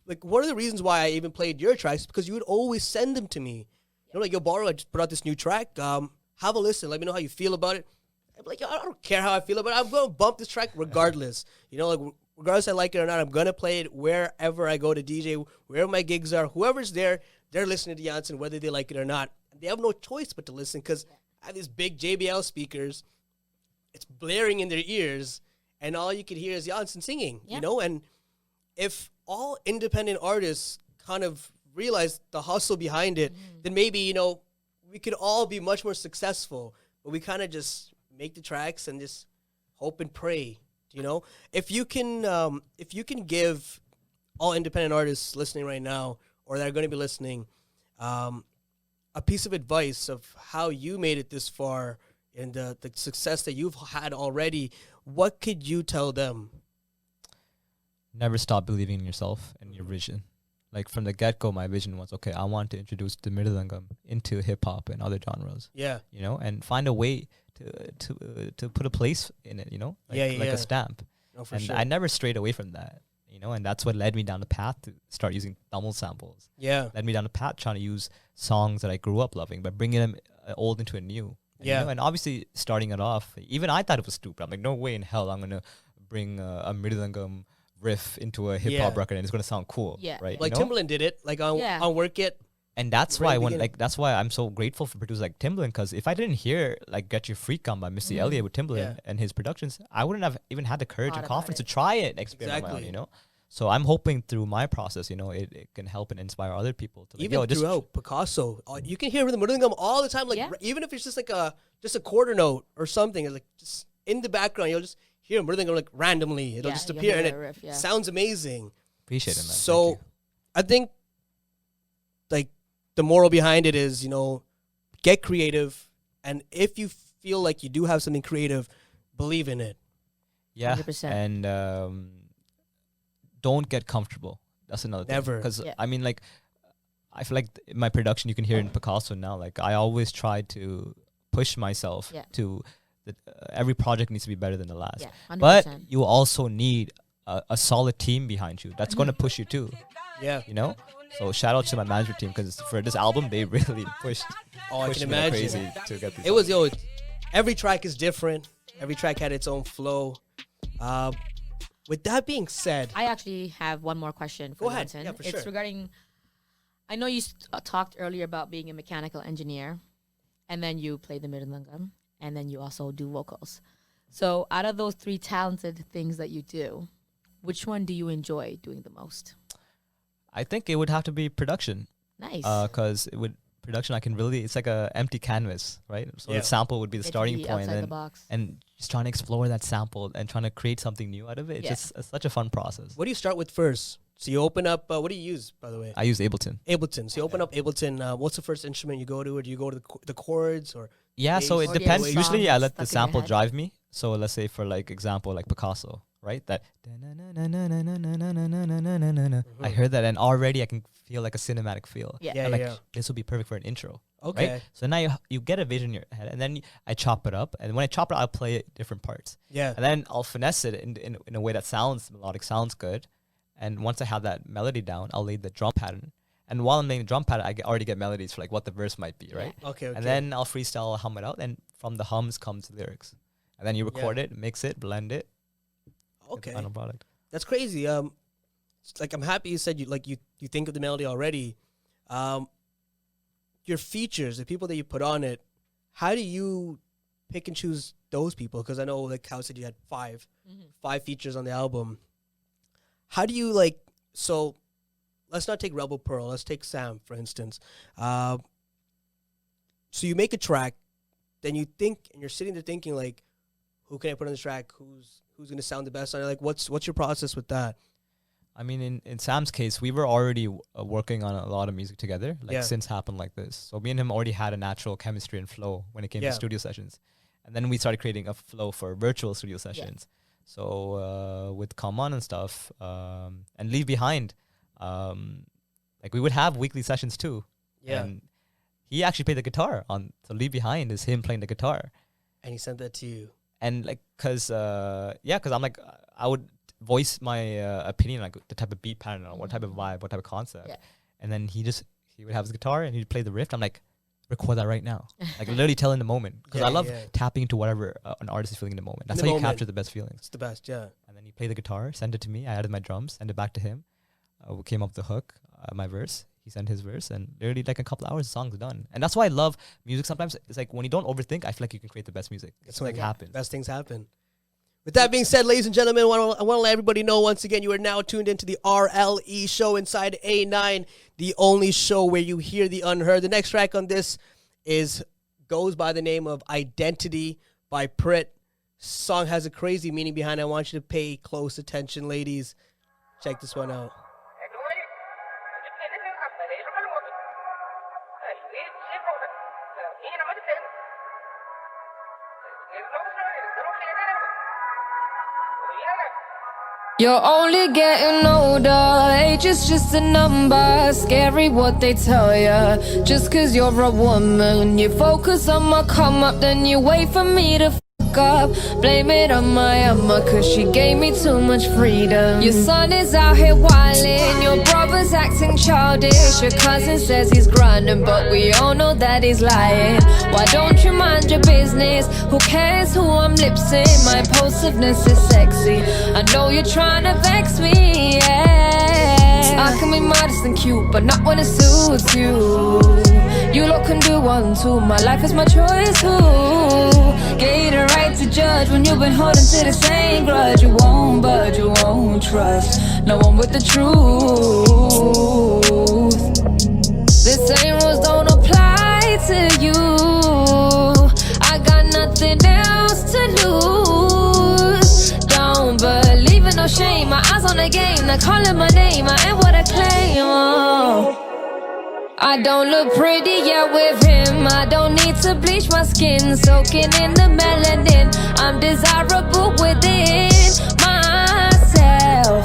like one of the reasons why I even played your tracks is because you would always send them to me. You know, like, yo, Borrow, I just put out this new track. Have a listen. Let me know how you feel about it. I'm like, yo, I don't care how I feel about it. I'm going to bump this track regardless. You know, like, regardless I like it or not, I'm going to play it wherever I go to DJ, wherever my gigs are. Whoever's there, they're listening to Yanchan, whether they like it or not. They have no choice but to listen because I have these big JBL speakers. It's blaring in their ears, and all you can hear is Yanchan singing, you know? And if all independent artists kind of realize the hustle behind it, then maybe, you know, we could all be much more successful. But we kind of just make the tracks and just hope and pray, you know? If you can give all independent artists listening right now, or that are going to be listening, a piece of advice of how you made it this far and the success that you've had already, what could you tell them? never stop believing in yourself and your vision. Like from the get-go, my vision was, okay, I want to introduce the Mridangam into hip-hop and other genres. Yeah. You know, and find a way to put a place in it, you know? Like, like a stamp. No, for And sure. I never strayed away from that, you know, and that's what led me down the path to start using Tamil samples. Yeah. Led me down the path trying to use songs that I grew up loving, but bringing them old into a new. And, Yeah. You know, and obviously starting it off, even I thought it was stupid. I'm like, no way in hell I'm going to bring a Mridangam riff into a hip hop record and it's going to sound cool. Yeah. Right. Like you know? Timbaland did it, like on Work It. And that's Right why at the when beginning. that's why I'm so grateful for producers like Timbaland, because if I didn't hear like Get Your Freak On by Missy Elliott with Timbaland and his productions, I wouldn't have even had the courage Thought and about confidence it. to try it and experiment on my own, Exactly. you know? So I'm hoping through my process, it can help and inspire other people to even throughout Picasso, you can hear the Murlingam all the time. Like even if it's just like a quarter note or something, like just in the background, you'll just hear Murlingam like randomly. It'll just appear and it sounds amazing. Appreciate it, man. So I think like the moral behind it is, get creative, and if you feel like you do have something creative, believe in it. Yeah, 100%. and don't get comfortable. That's another thing. Never. Because I mean, like, I feel like in my production, you can hear in Picasso now. Like, I always try to push myself to every project needs to be better than the last. Yeah, 100%. But you also need a solid team behind you that's going to push you too. Yeah. So shout out to my management team, because for this album, they really pushed. I can me imagine. Crazy to get this. It was every track is different. Every track had its own flow. With that being said, I actually have one more question for Go ahead. Yanchan. Yeah, for it's sure. regarding, I know you talked earlier about being a mechanical engineer, and then you play the mridangam, and then you also do vocals. So out of those 3 talented things that you do, which one do you enjoy doing the most? I think it would have to be production. Nice. Because production, I can really, it's like a empty canvas, right? So the sample would be the starting point, and just trying to explore that sample and trying to create something new out of it. It's such a fun process. What do you start with first? So you open up, what do you use, by the way? I use Ableton. So you open up Ableton. What's the first instrument you go to, or do you go to the chords or? Yeah, so it Or do you depends. have Usually, I songs let the stuck in your sample head? drive me. So let's say for like example, like Picasso, right? That I heard that, and already I can feel like a cinematic feel. Yeah. I'm like, this would be perfect for an intro. Okay. Right? So now you get a vision in your head, and then I chop it up. And when I chop it, I'll play it different parts. Yeah. And then I'll finesse it in a way that sounds melodic, sounds good. And once I have that melody down, I'll lay the drum pattern. And while I'm laying the drum pattern, I already get melodies for like what the verse might be, right? Okay. And then I'll freestyle, hum it out, and from the hums comes lyrics. And then you record it, mix it, blend it. Okay. Final product. That's crazy. It's like I'm happy you said you think of the melody already. Your features, the people that you put on it, how do you pick and choose those people? Because I know, like Kow said, you had 5 features on the album. How do you so let's not take Rebel Pearl, let's take Sam, for instance. So you make a track, then you think, and you're sitting there thinking, like, who can I put on this track? Who's going to sound the best on it? Like, what's your process with that? I mean, in Sam's case, we were already working on a lot of music together, since Happened Like This. So me and him already had a natural chemistry and flow when it came to studio sessions. And then we started creating a flow for virtual studio sessions. So with Come On and stuff, and Leave Behind, we would have weekly sessions too. Yeah. And he actually played the guitar on, so Leave Behind is him playing the guitar. And he sent that to you. And cause I'm like, I would voice my opinion, like the type of beat pattern or what type of vibe, what type of concept. Yeah. And then he would have his guitar and he'd play the riff. I'm like, record that right now. Like literally tell in the moment. Because I love tapping into whatever an artist is feeling in the moment. That's how you capture the best feelings. It's the best, yeah. And then he played the guitar, sent it to me. I added my drums, sent it back to him. We came up with the hook, my verse. He sent his verse, and literally like a couple hours, the song's done. And that's why I love music sometimes. It's like when you don't overthink, I feel like you can create the best music. It's like happens. Best things happen. With that being said, ladies and gentlemen, I want to let everybody know once again, you are now tuned into the RLE Show inside A9, the only show where you hear the unheard. The next track on this goes by the name of Identity by Prit. Song has a crazy meaning behind it. I want you to pay close attention, ladies. Check this one out. You're only getting older, age is just a number. Scary what they tell ya. Just cause you're a woman, you focus on my come up, then you wait for me to fuck up. Blame it on my Emma, cause she gave me too much freedom. Your son is out here wildin', your brother's acting childish. Your cousin says he's grinding, but we all know that he's lying. Why don't you mind your business? Who cares who I'm lip-sync? My impulsiveness is sexy. I know you're trying to vex me, yeah. I can be modest and cute, but not when it suits you. You lot can do one too. My life is my choice. Who gave you the right to judge when you've been holding to the same grudge? You won't budge, you won't trust no one with the truth. The same rules don't apply to you. I got nothing else to lose. Don't believe in no shame. My eyes on the game, they're calling my name. I am what I claim. Oh. I don't look pretty yet with him. I don't need to bleach my skin, soaking in the melanin. I'm desirable within myself.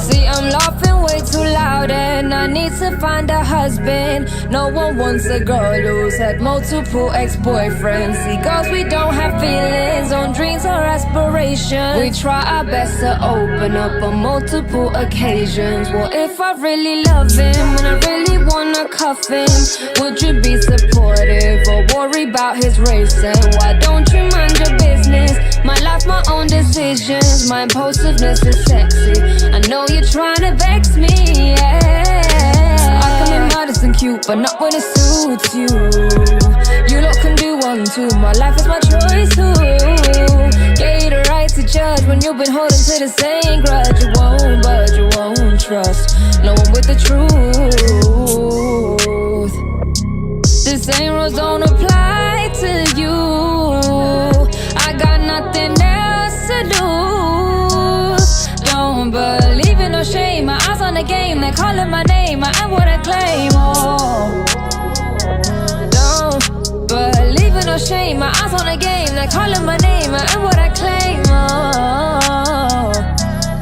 See, I'm laughing way too loud and I need to find a husband. No one wants a girl who's had multiple ex-boyfriends. See, girls, we don't have feelings on dreams or aspirations. We try our best to open up on multiple occasions. What if I really love him and I really wanna cuff him? Would you be supportive or worry about his race? And why don't you mind your business? My life, my own decisions. My impulsiveness is sexy. I know you're trying to vex me, yeah. I can be modest and cute, but not when it suits you. You lot can do one too. My life is my choice, too. Gave you the right to judge when you've been holding to the same grudge. You won't budge, you won't trust no one with the truth. The same rules don't apply to you. I got nothing else to lose. Don't believe in no shame. My eyes on the game, they're calling my name. I am what I claim. Oh. Don't believe in no shame. My eyes on the game, they're calling my name. I am what I claim. Oh.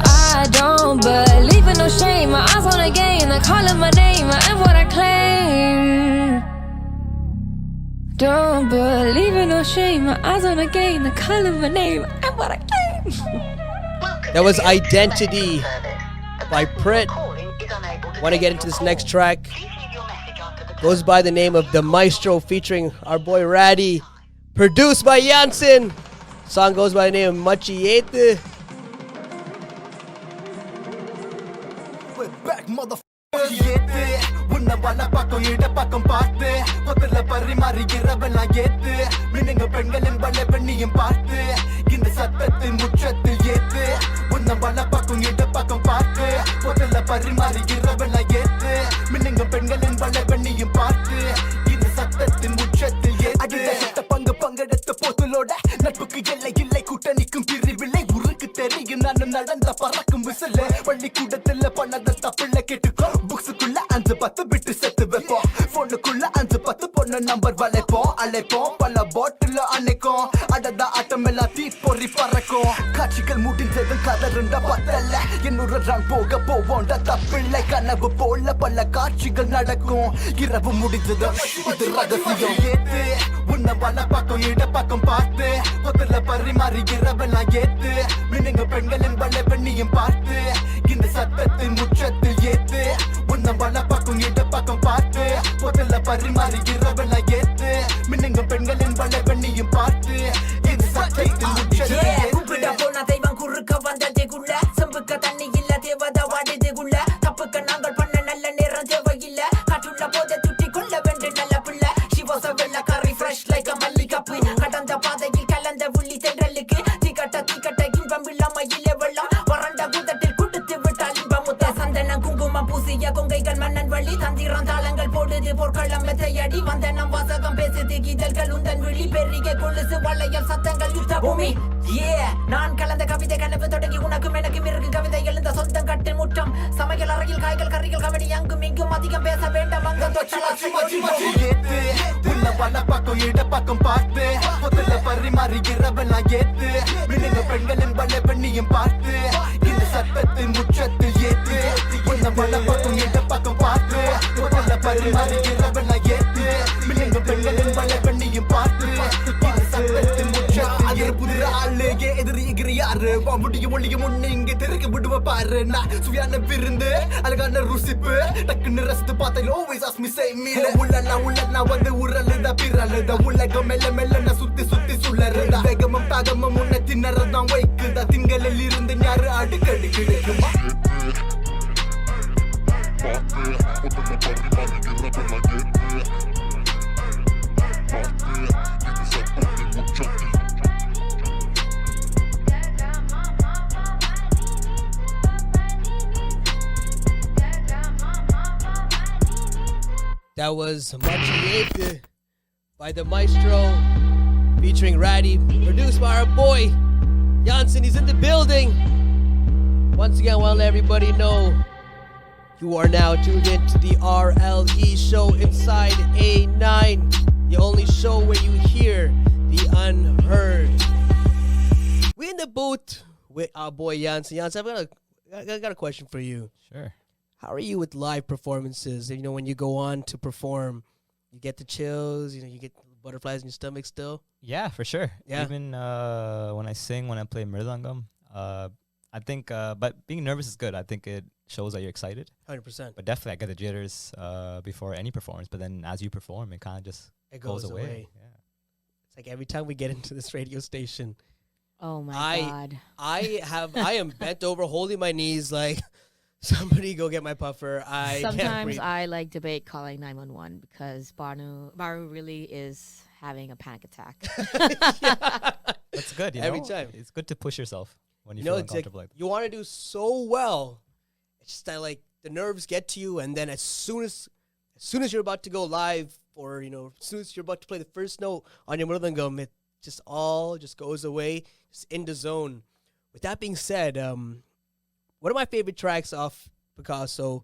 I don't believe in no shame. My eyes on the game, they're calling my name. I am what I claim. Don't believe in no shame. My eyes on the game, they're calling my name. I am what I claim. That was Identity by Prit. Want to get into this next track? Goes by the name of The Maestro featuring our boy Raddy. Produced by Yanchan. Song goes by the name of Machiete. We're back, motherfucker. உன்ன வல பக்கம் இட பக்கம் பார்த்து முதல்ல பரிமாறி இரவெல்லாம் ஏத்து மின்னுங்க பெண்களின் வள பெண்ணியும் பார்த்து இந்த சத்தத்தின் முற்றத்தில் ஏத்து உன்ன வல பக்கம் இட பக்கம் பார்த்து முதல்ல பரிமாறி இரவெல்லாம் ஏத்து மின்னுங்க பெண்களின் வள பெண்ணியும் பார்த்து இந்த சத்தத்தின் முற்றத்தில் ஏத்து அடித்த பங்கு பங்கெடுத்த போத்தலோட நட்புக்கு எல்லை இல்லை கூட்டணிக்கும் பிரிவில்லை உருக்கு தெரியும் நானும் நடந்த பறக்கும் விசில பள்ளிக்கூடத்துல பண்ணத தப்புள்ள கேட்டுக்கோ புக்ஸுக்குள்ள 5-10 பிட்டு செத்து வைப்போம் போனுக்குள்ள 5-10 பொண்ணு நம்பர் வளைப்போம் அழைப்போம் பல பாட்டில் அணைக்கும் அடதா ஆட்டம் எல்லாம் தீ பொறி பறக்கும் காட்சிகள் முடிந்ததும் கதருண்டா பத்தல்ல இன்னொரு ரன் போக போவோண்டா தப்பில்லை கனவு போல பல காட்சிகள் நடக்கும் இரவு முடிந்ததும் இது ரகசியம் ஏத்து உன்ன வல பக்கம் இட பக்கம் பார்த்து முதல்ல பரிமாறி இரவெல்லாம் ஏத்து மின்னுங்க பெண்களின் வள பெண்ணியும் பார்த்து இந்த சத்தத்தின் முற்றத்தில் ஏத்து உன்ன வல பக்கம் இட பக்கம் பார்த்து முதல்ல பரிமாறி இரவெல்லாம் ஏத்து மின்னுங்க பெண்களின் வள பெண்ணியும் பார்த்து இந்த சத்தத்தின் முற்றத்தில் ஏத்து போன தெய்வம் குறுக்க வந்ததுக்குள்ள செம்புக்க தண்ணி இல்ல தேவதா வாடுதுக்குள்ள தப்புக்க நாங்கள் பண்ண நல்ல நேரம் தேவையில்ல காற்றுள்ள போத துட்டி கொள்ள வேண்டு நல்ல பிள்ளை சிவச வெள்ள கறி ஃப்ரெஷ் லைக் மல்லிகப்பு கடந்த பாதையில் கலந்த உள்ளி தென்றலுக்கு தீக்கட்ட இன்பம் இல்லாம இல்ல வெள்ளம் வறண்ட கூதத்தில் கொடுத்து விட்டால் இன்பம் முத்த சந்தனம் குங்குமம் பூசிய கொங்கைகள் மன்னன் வழி தந்திரம் தாளங்கள் போடுது போர்க்களம் மெத்தையடி வந்தனம் வாசகம் பேசுது கீதல்கள் உந்தன் விழி பெரிய கொலுசு வளையல் சத்தங்கள் யுத்த பூமி நான் கலந்த கவிதை கனவு தொடங்கி உனக்கும் எனக்கும் இருக்கு கவிதை எழுந்த சொந்தம் கட்டு முற்றம் சமையல் அறையில் காய்கள் கறிகள் கவடி அங்கும் இங்கும் அதிகம் பேச வேண்டாம் அங்க ஏத்து உன்ன வல பக்கம் இட பக்கம் பார்த்து முதல்ல பரிமாறி இரவெல்லாம் ஏத்து மின்னுங்க பெண்களின் வள பெண்ணியும் பார்த்து இந்த சத்தத்தின் முற்றத்தில் ஏத்து உன்ன வல பக்கம் இட பக்கம் பார்த்து முதல்ல பரிமாறி இரவெல்லாம் ஏத்து மின்னுங்க பெண்களின் வள பெண்ணியும் பார்த்து இந்த சத்தத்தின் முற்றத்தில் புதிர ஆளு எதிரி எகிரி யாரு முடியும் ஒளியும் ஒண்ணு இங்க தெருக்கு விடுவ பாரு நான் சுவையான விருந்து அழகான ருசிப்பு டக்குன்னு ரசித்து பார்த்தேன் always ask me say me உள்ள வந்து உரலுதா பிறலுதா உலகம் மெல்ல மெல்ல நான் சுத்தி சுழறுதா வேகமும் தாகமும் உன்னை தின்னறதான் வைக்குதா திங்களில் இருந்து ஞாறு அடுக்கடி கிடைக்குமா That was Machiete by the Maestro featuring Ratty, produced by our boy Yanchan. He's in the building. Once again, I want to let everybody know you are now tuned in to the RLE Show inside A9, the only show where you hear the unheard. We're in the booth with our boy Yanchan. Yanchan, I got a question for you. Sure. How are you with live performances? You know, when you go on to perform, you get the chills, you know, you get butterflies in your stomach still? Yeah, for sure. Yeah. Even when I sing, when I play mridangam, I think, but being nervous is good. I think it shows that you're excited. 100%. But definitely, I get the jitters before any performance. But then as you perform, it kind of just goes away. Yeah. It's like every time we get into this radio station, oh my God. I am bent over holding my knees like, somebody go get my puffer. Sometimes I like debate calling 911 because Baru really is having a panic attack. That's good. Every time. It's good to push yourself when you know, feel it's uncomfortable. like, you want to do so well. It's just that like the nerves get to you, and then as soon as you're about to go live, or as soon as you're about to play the first note on your mridangam, it just all goes away. Just in the zone. With that being said, one of my favorite tracks off Picasso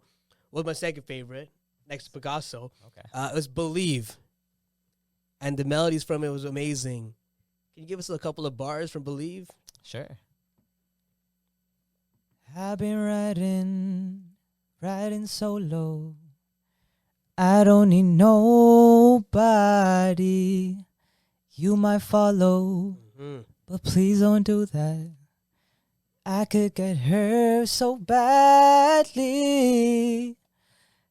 was my second favorite, next to Picasso. Okay. It was Believe. And the melodies from it was amazing. Can you give us a couple of bars from Believe? Sure. I've been riding solo. I don't need nobody. You might follow, but please don't do that. I could get hurt so badly.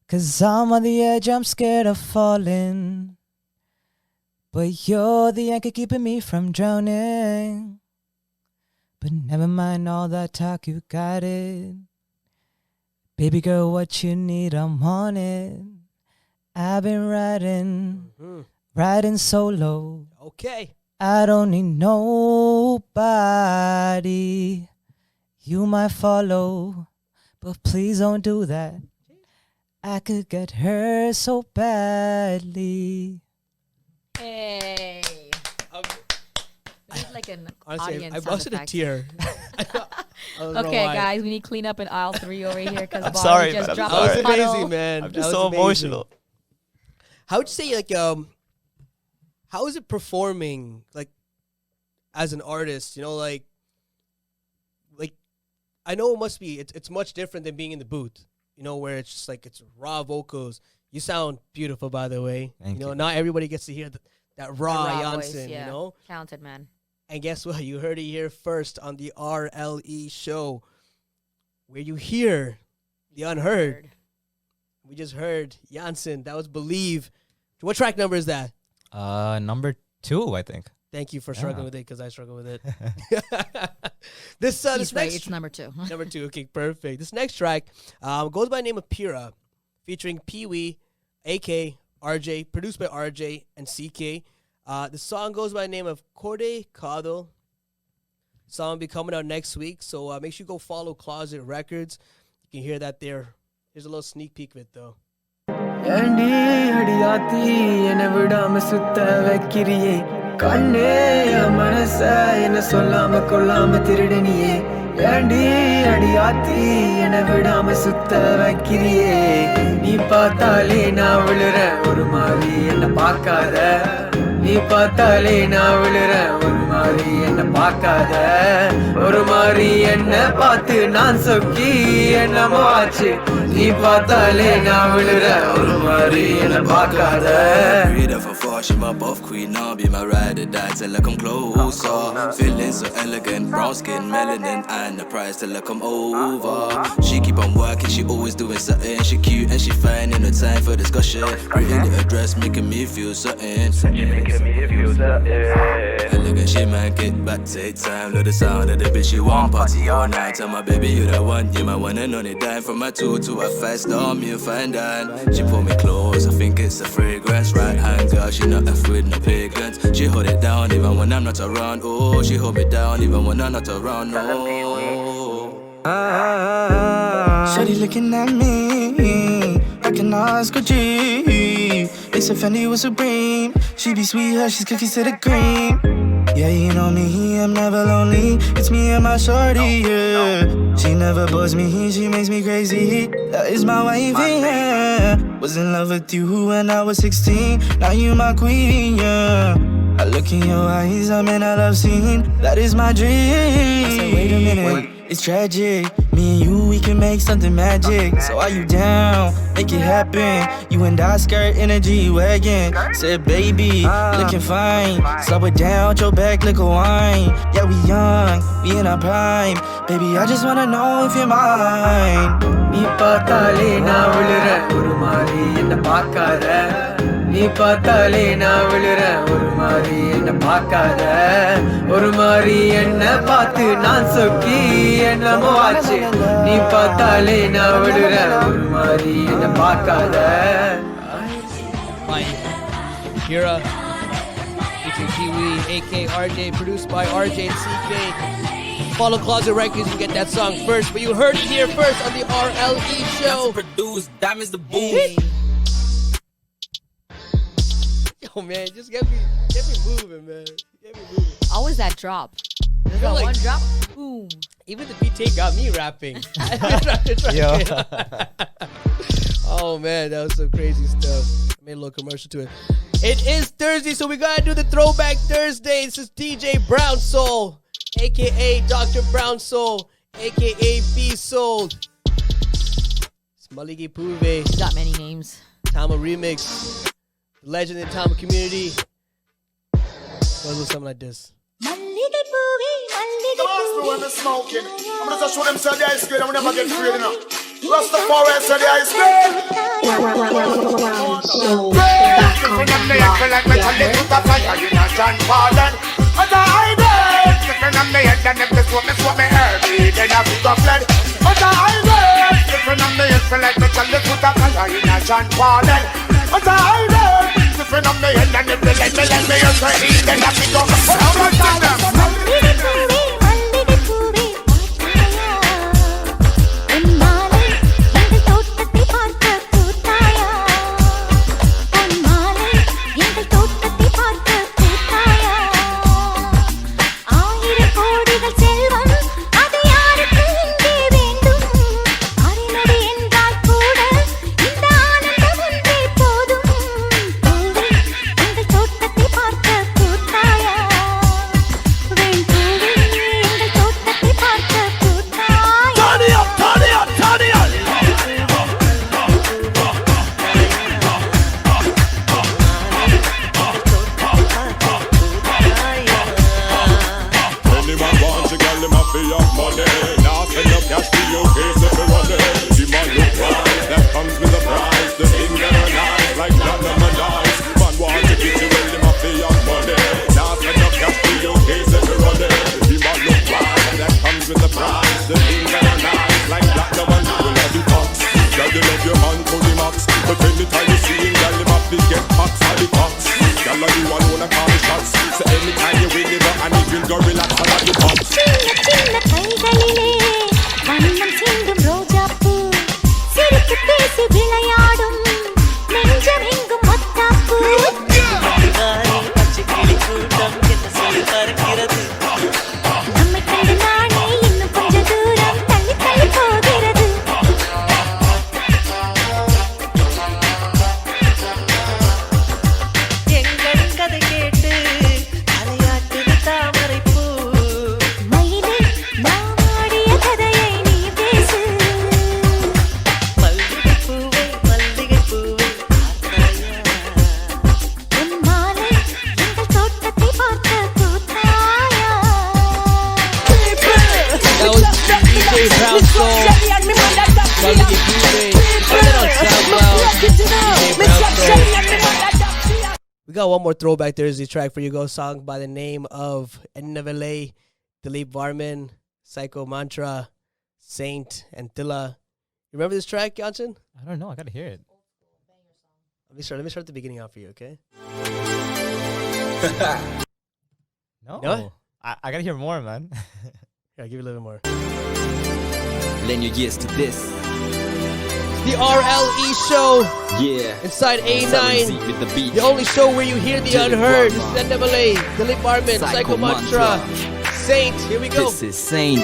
'Cause I'm on the edge, I'm scared of falling. But you're the anchor keeping me from drowning. But never mind all that talk, you got it. Baby girl, what you need, I'm on it. I've been riding solo. Okay. I don't need nobody. You might follow, but please don't do that. I could get hurt so badly. Hey. We need like an Honestly, audience I sound busted a effect. tear. I don't know Okay, why. guys, we need clean up in aisle 3 over here because I'm sorry, just man, I'm dropped That was sorry. a puddle. amazing, man. I'm That just was so amazing. emotional. How would you say, like, how is it performing, like, as an artist? Like I know it must be, it's much different than being in the booth, where it's just like, it's raw vocals. You sound beautiful, by the way. Thank you. Not everybody gets to hear that raw voice, Yanchan, yeah. Talented man. And guess what? You heard it here first on the RLE Show, where you hear the unheard. We just heard Yanchan. That was Believe. What track number is that? Number 2, I think. Thank you for struggling with it, because I struggle with it. He's this right. next It's number 2. number 2. Okay, perfect. This next track goes by the name of Pira, featuring Pee Wee, AK, RJ, produced by RJ and CK. The song goes by the name of Corde Cado. Song will be coming out next week, so make sure you go follow Closet Records. You can hear that there. Here's a little sneak peek of it, though. ஏண்டி அடியாத்தி என்னை விடாம சுத்த வைக்கிறியே கண்ணே என் மனச என்ன சொல்லாம கொள்ளாம திருடனியே ஏண்டி அடியாத்தி என்னை விடாம சுத்த வைக்கிறியே நீ பார்த்தாலே நான் விழுறேன் ஒரு மாதிரி என்ன பார்க்காத நீ பார்த்தாலே நான் விழுறேன் ஒரு மாதிரி என்ன பார்க்காத ஒரு மாதிரி என்ன பார்த்து நான் சொக்கி என்னமோ ஆச்சு நீ பார்த்தாலே நான் விழுறேன் ஒரு மாதிரி என்ன பார்க்காத Read her for far, she my buff queen, now be my ride or die till I come closer. Feeling so elegant, brown skin, melanin, and the price till I come over. She keep on working, she always doing something. She cute and she fine, in no time for discussion. Pretty little dress making me feel something. Elegant, she man get back, take time. Love the sound of the bitch, she want party all night. Tell my baby you the one, you my one and only. Dime from my 2 to but fast on me and find out. She pull me close, I think it's a fragrance. Right hand girl, she not F with no pagans. She hold it down even when I'm not around. Oh, she hold me down even when I'm not around. Oh. Shawty looking at me, recognize Gucci. They said Fendi was supreme. She be sweet, her she's cookies to the cream. Yeah, you know me, I'm never lonely. It's me and my shorty, yeah. She never bores me, she makes me crazy. That is my wife, yeah. Was in love with you when I was 16. Now you my queen, yeah. I look in your eyes, I'm in a love scene. That is my dream. I said, wait a minute, it's tragic. Me and you, we can make something magic. So are you down? Make it happen. You and I skirt in a G-Wagon. Said, baby, looking fine. Slow it down, your back, lick a wine. Yeah, we young, we in our prime. Baby, I just wanna know if you're mine. நீ பார்த்தாலே நான் விழுறேன் ஒரு மாதிரி என்ன பார்க்காத நீ பார்த்தாலே நான் விழுறேன் ஒரு மாதிரி என்ன பார்க்காத ஒரு மாதிரி என்ன பார்த்து நான் சொக்கி என்னமோ ஆச்சு நீ பார்த்தாலே நான் விழுறேன் ஒரு மாதிரி என்ன பார்க்காத Kira, featuring Kiwi, AK RJ, produced by RJ and CK. Follow Closet Records and get that song first, but you heard it here first on the RLE Show. Produced, that is the boom. Yo, man, just get me moving, man. Get me moving. Always that drop. There's that like, one drop, boom. Even the beat take got me rapping. Oh, man, that was some crazy stuff. I made a little commercial to it. It is Thursday, so we gotta do the Throwback Thursday. This is DJ Brown Soul, a.k.a. Dr. Brown Soul, a.k.a. B-Soul. It's Maligi Puve. Got many names. Tama Remix. The legend in the Tama community. Goes with something like this. When I'm smoking, I'm gonna just show them say the ice cream, I'm never get free enough. Rastafari say the ice cream. Different than me, I feel like me tell it to the fire, you know, John Paulin. But I did. Different than me, and then if this what me herbie, then I pick up lead. But I did. Different than me, I feel like me tell it to the fire, you know, John Paulin. But I did. Different than me, and then if they let me herbie, then I pick up lead. How much of them? We got one more Throwback Thursday track for you. Go song by the name of Ennavale, Dilip Varman, Psycho Mantra, Saint, and Tilla. You remember this track, Yanchan? I don't know. I gotta hear it. Let me start at the beginning off for you, okay? No. No? I gotta hear more, man. Here, I'll give you a little bit more. Lend your years to this. The RLE Show. Yeah. Inside A9. Seven with the beat. The only show where you hear the unheard. This is NWA, Dilip Barman, Psycho Mantra, Saint. Here we go. This is Saint.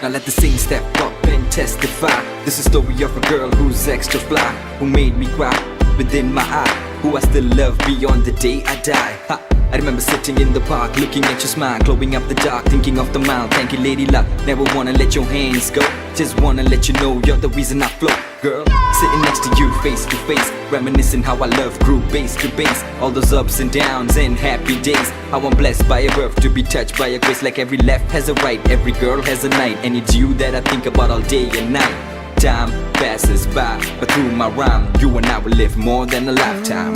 Now let the saint step up and testify. This is a story of a girl who's extra fly, who made me cry within my eye, who I still love beyond the day I die. Ha. I remember sitting in the park, looking at your smile, glowing up the dark, thinking of the mile. Thank you, lady luck. Never wanna let your hands go. Just wanna let you know you're the reason I flow, girl. Sitting next to you, face to face, reminiscing how I love grew base to base. All those ups and downs and happy days. How I'm blessed by a birth to be touched by a grace. Like every left has a right, every girl has a night, and it's you that I think about all day and night. Time passes by, but through my rhyme, you and I will live more than a lifetime.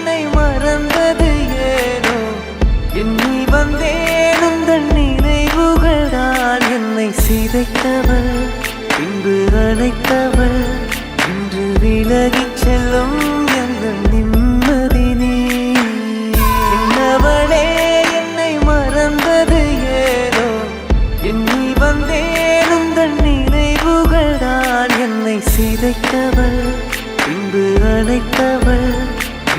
என்னை மறந்தது ஏனோ எண்ணி வந்தேன் உந்தன் நினைவுகள் தான் என்னை சிதைத்தவள் பின்பு அழைத்தவள் இன்று விலகிச் செல்லும் எங்கள் நிம்மதி நீ என்னவளே என்னை மறந்தது ஏனோ எண்ணி வந்தேன் உந்தன் நினைவுகள் தான் என்னை சிதைத்தவள் பின்பு அழைத்தவள்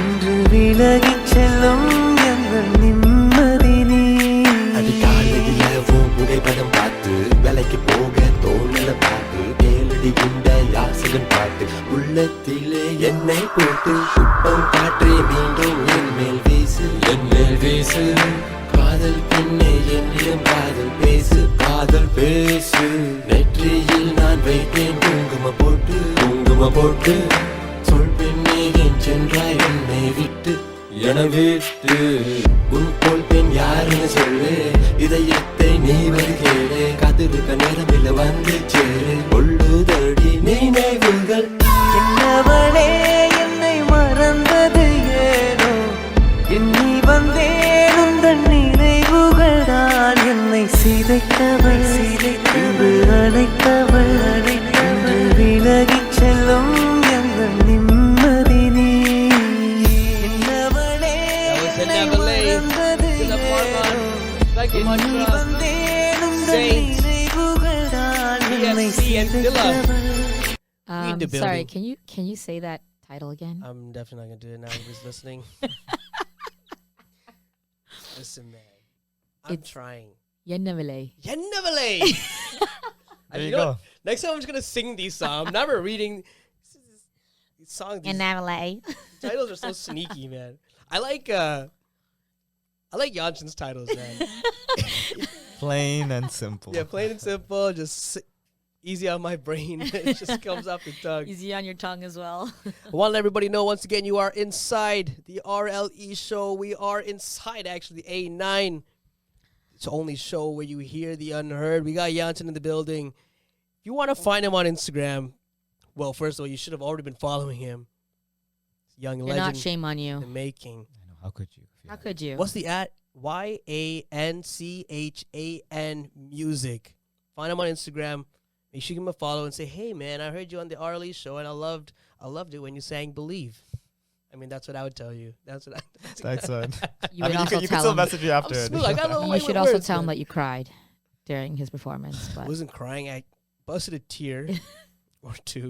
இன்று விலகிச் செல்லும் எங்கள் நிம்மதி நீ அதிகாலையில உன் புகைப்படம் பார்த்து வேலைக்கு போக தோணல பார்த்து கேளடி இந்த யாசகன் பாட்டு உள்ளத்திலே என்னை போட்டு குப்பம் காற்றே மீண்டும் என் மேல் வீசு காதல் பெண்ணே என்னிடம் காதல் பேசு நெற்றியில் நான் வைத்தேன் குங்கும போட்டு சொல் பெண்ணே என் சென்றாய் என்னை விட்டு என விட்டு உன் போல் பெண் யாருன்னு சொல்லு இதயத்தை நீ வருகிறே காத்திருக்க நேரமில்ல வந்து சேரு கொள்ளுதடி நினைவுகள் என்னவளே என்னை மறந்தது ஏனோ எண்ணி வந்தேன் உந்தன் நினைவுகள் தான் என்னை சிதைத்தவள் இன்று அழைத்தவள் இன்று விலகிச் செல்லும் எங்கள் நிம்மதி நீ என்னவளே என்னை மறந்தது ஏனோ எண்ணி வந்தேன் உந்தன் நினைவுகள் தான் என்னை சிதைத்தவள். Sorry, can you say that title again? I'm definitely not gonna do it now. Who's listening? Listen, man. I'm trying. Yennavale. There you go. Next time I'm just gonna sing these songs. I'm never reading these songs. Yennavale. Titles are so sneaky, man. I like Yanchan's titles, man. Plain and simple. Yeah, plain and simple. Just easy on my brain. It just comes off the tongue. Easy on your tongue as well. I want to let everybody know once again you are inside the RLE show. We are inside actually A9. It's the only show where you hear the unheard. We got Yanchan in the building. If you want to find him on Instagram, well, first of all, you should have already been following him. Young You're legend. not shame on you. In the making. I know. How could you? How could you? What's the at? YANCHAN music. Find him on Instagram. Make sure you give him a follow and say, hey, man, I heard you on the RLE show, and I loved it when you sang Believe. I mean, that's what I would tell you. That's what I... Thanks, man. You would also you can tell still him. message me after it. You should also tell him that you cried during his performance. But I wasn't crying. I busted a tear or two.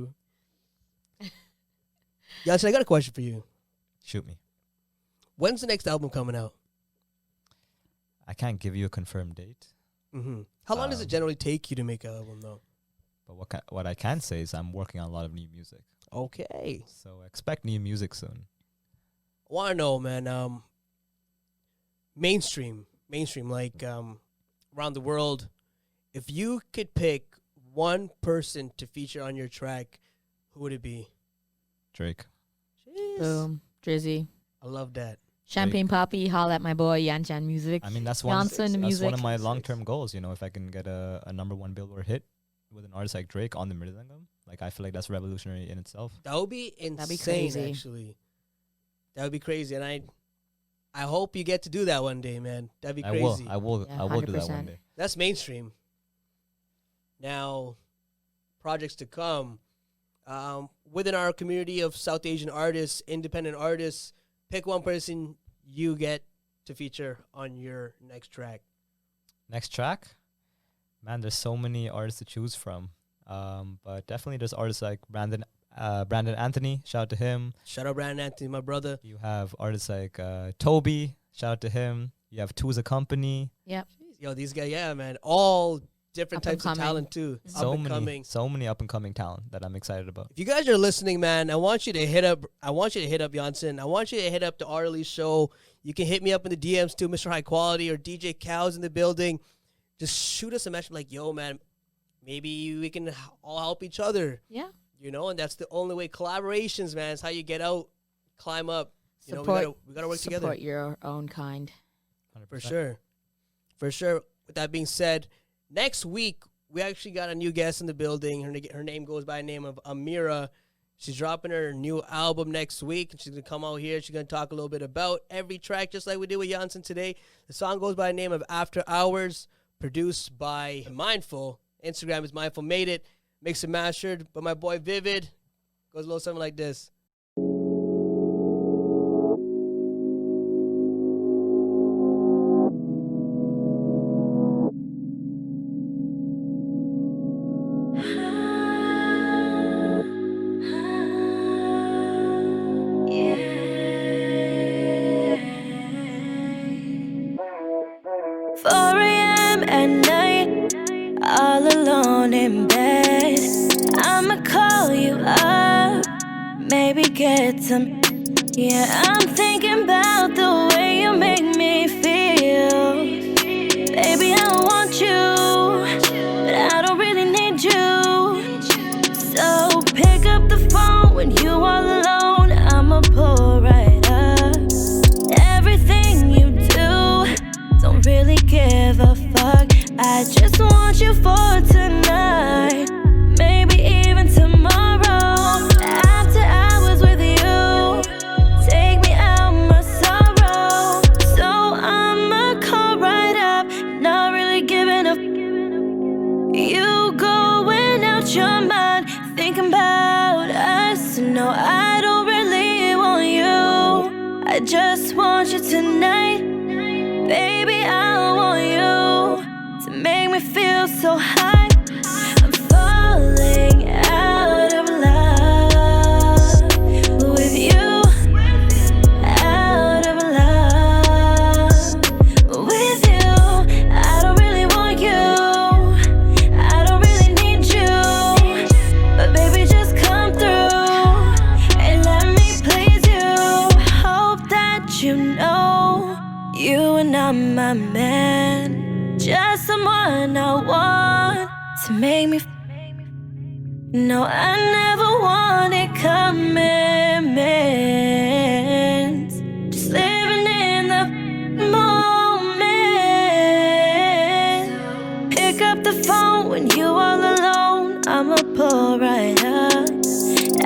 Yanchan, I got a question for you. Shoot me. When's the next album coming out? I can't give you a confirmed date. Mm-hmm. How long does it generally take you to make an album, though? But what I can say is I'm working on a lot of new music. Okay. So expect new music soon. I want to know, man, mainstream, like around the world, if you could pick one person to feature on your track, who would it be? Drake. Jeez. Boom. Drizzy. I love that. Champagne Poppy, holla at my boy Yanchan music. I mean, that's one of my long-term goals. You know, if I can get a number one Billboard hit with an artist like Drake on the Middlengam, like I feel like that's revolutionary in itself. That would be insane. That'd be crazy. Actually, that would be crazy, and I hope you get to do that one day, man. That'd be crazy. I will do that one day. That's mainstream. Now, projects to come. Within our community of South Asian artists, independent artists, pick one person you get to feature on your next track. Next track? Man, there's so many artists to choose from. But definitely there's artists like Brandon Anthony. Shout out to him. Shout out Brandon Anthony, my brother. You have artists like Toby. Shout out to him. You have Twizta Company. Yep. Yo, these guys, yeah, man. All different Up and types of coming. talent, too. So Up and coming. many up and coming talent that I'm excited about. If you guys are listening, man, I want you to hit up Yanchan. I want you to hit up the RLE Show. You can hit me up in the DMs too, MrHighQuality or DJ Kow's in the building. Just shoot us a message like, yo, man, maybe we can all help each other. Yeah. You know, and that's the only way. Collaborations, man, is how you get out, climb up. You know, we gotta work together. Support your own kind. 100%. For sure. For sure. With that being said, next week, we actually got a new guest in the building. Her name goes by the name of Amira. She's dropping her new album next week. She's going to come out here. She's going to talk a little bit about every track, just like we did with Yanchan today. The song goes by the name of After Hours, produced by Mindful. Instagram is Mindful Made It. Mixed and mastered by my boy Vivid. Goes a little something like this. 4 a.m. at night, all alone in bed. I'ma call you up, maybe get some. Yeah, I'm thinking about the way you make me feel. Baby, I want you, but I don't really need you. So pick up the phone when you all alone. I'ma pull right up. Everything you do, don't really give a fuck. I just want you for tonight, maybe even tomorrow. After hours with you, take me out my sorrow. So I'ma call right up, not really giving up. You going out your mind, thinking about us. No, I don't really want you, I just want you tonight. Baby, I want you to make me feel so high. I'm falling out of love with you, out of love with you. I don't really want you, I don't really need you, but baby, just come through and let me please you. Hope that you know you are not my man, just someone I want to make me. No, I never wanted commitment, just living in the moment. Pick up the phone when you all alone. I'ma pull right up.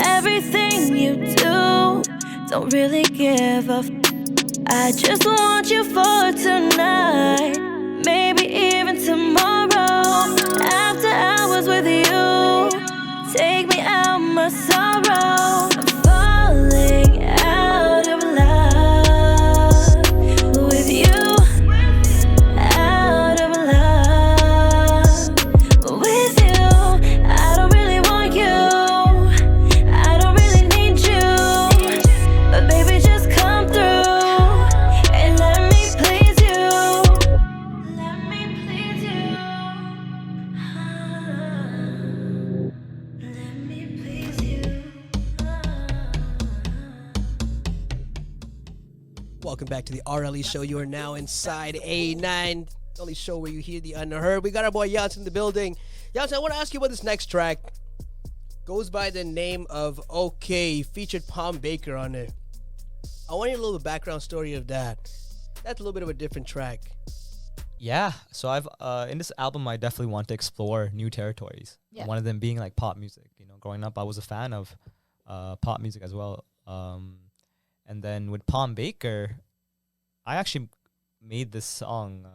Everything you do, don't really give a I just want you for tonight, maybe even tomorrow. After hours with you, take me out my sorrow. I'm falling out of love with you, out of love with you. I don't really want you, I don't really need you, but baby, just come through. Welcome back to the RLE Show. You are now inside A9, the only show where you hear the unheard. We got our boy Yanchan in the building. Yanchan, I want to ask you about this next track. Goes by the name of OK, featured Palm Baker on it. I want to hear a little background story of that. That's a little bit of a different track. Yeah, so I've in this album I definitely want to explore new territories. Yeah. One of them being like pop music. You know, growing up I was a fan of pop music as well. And then with Palm Baker, I actually made this song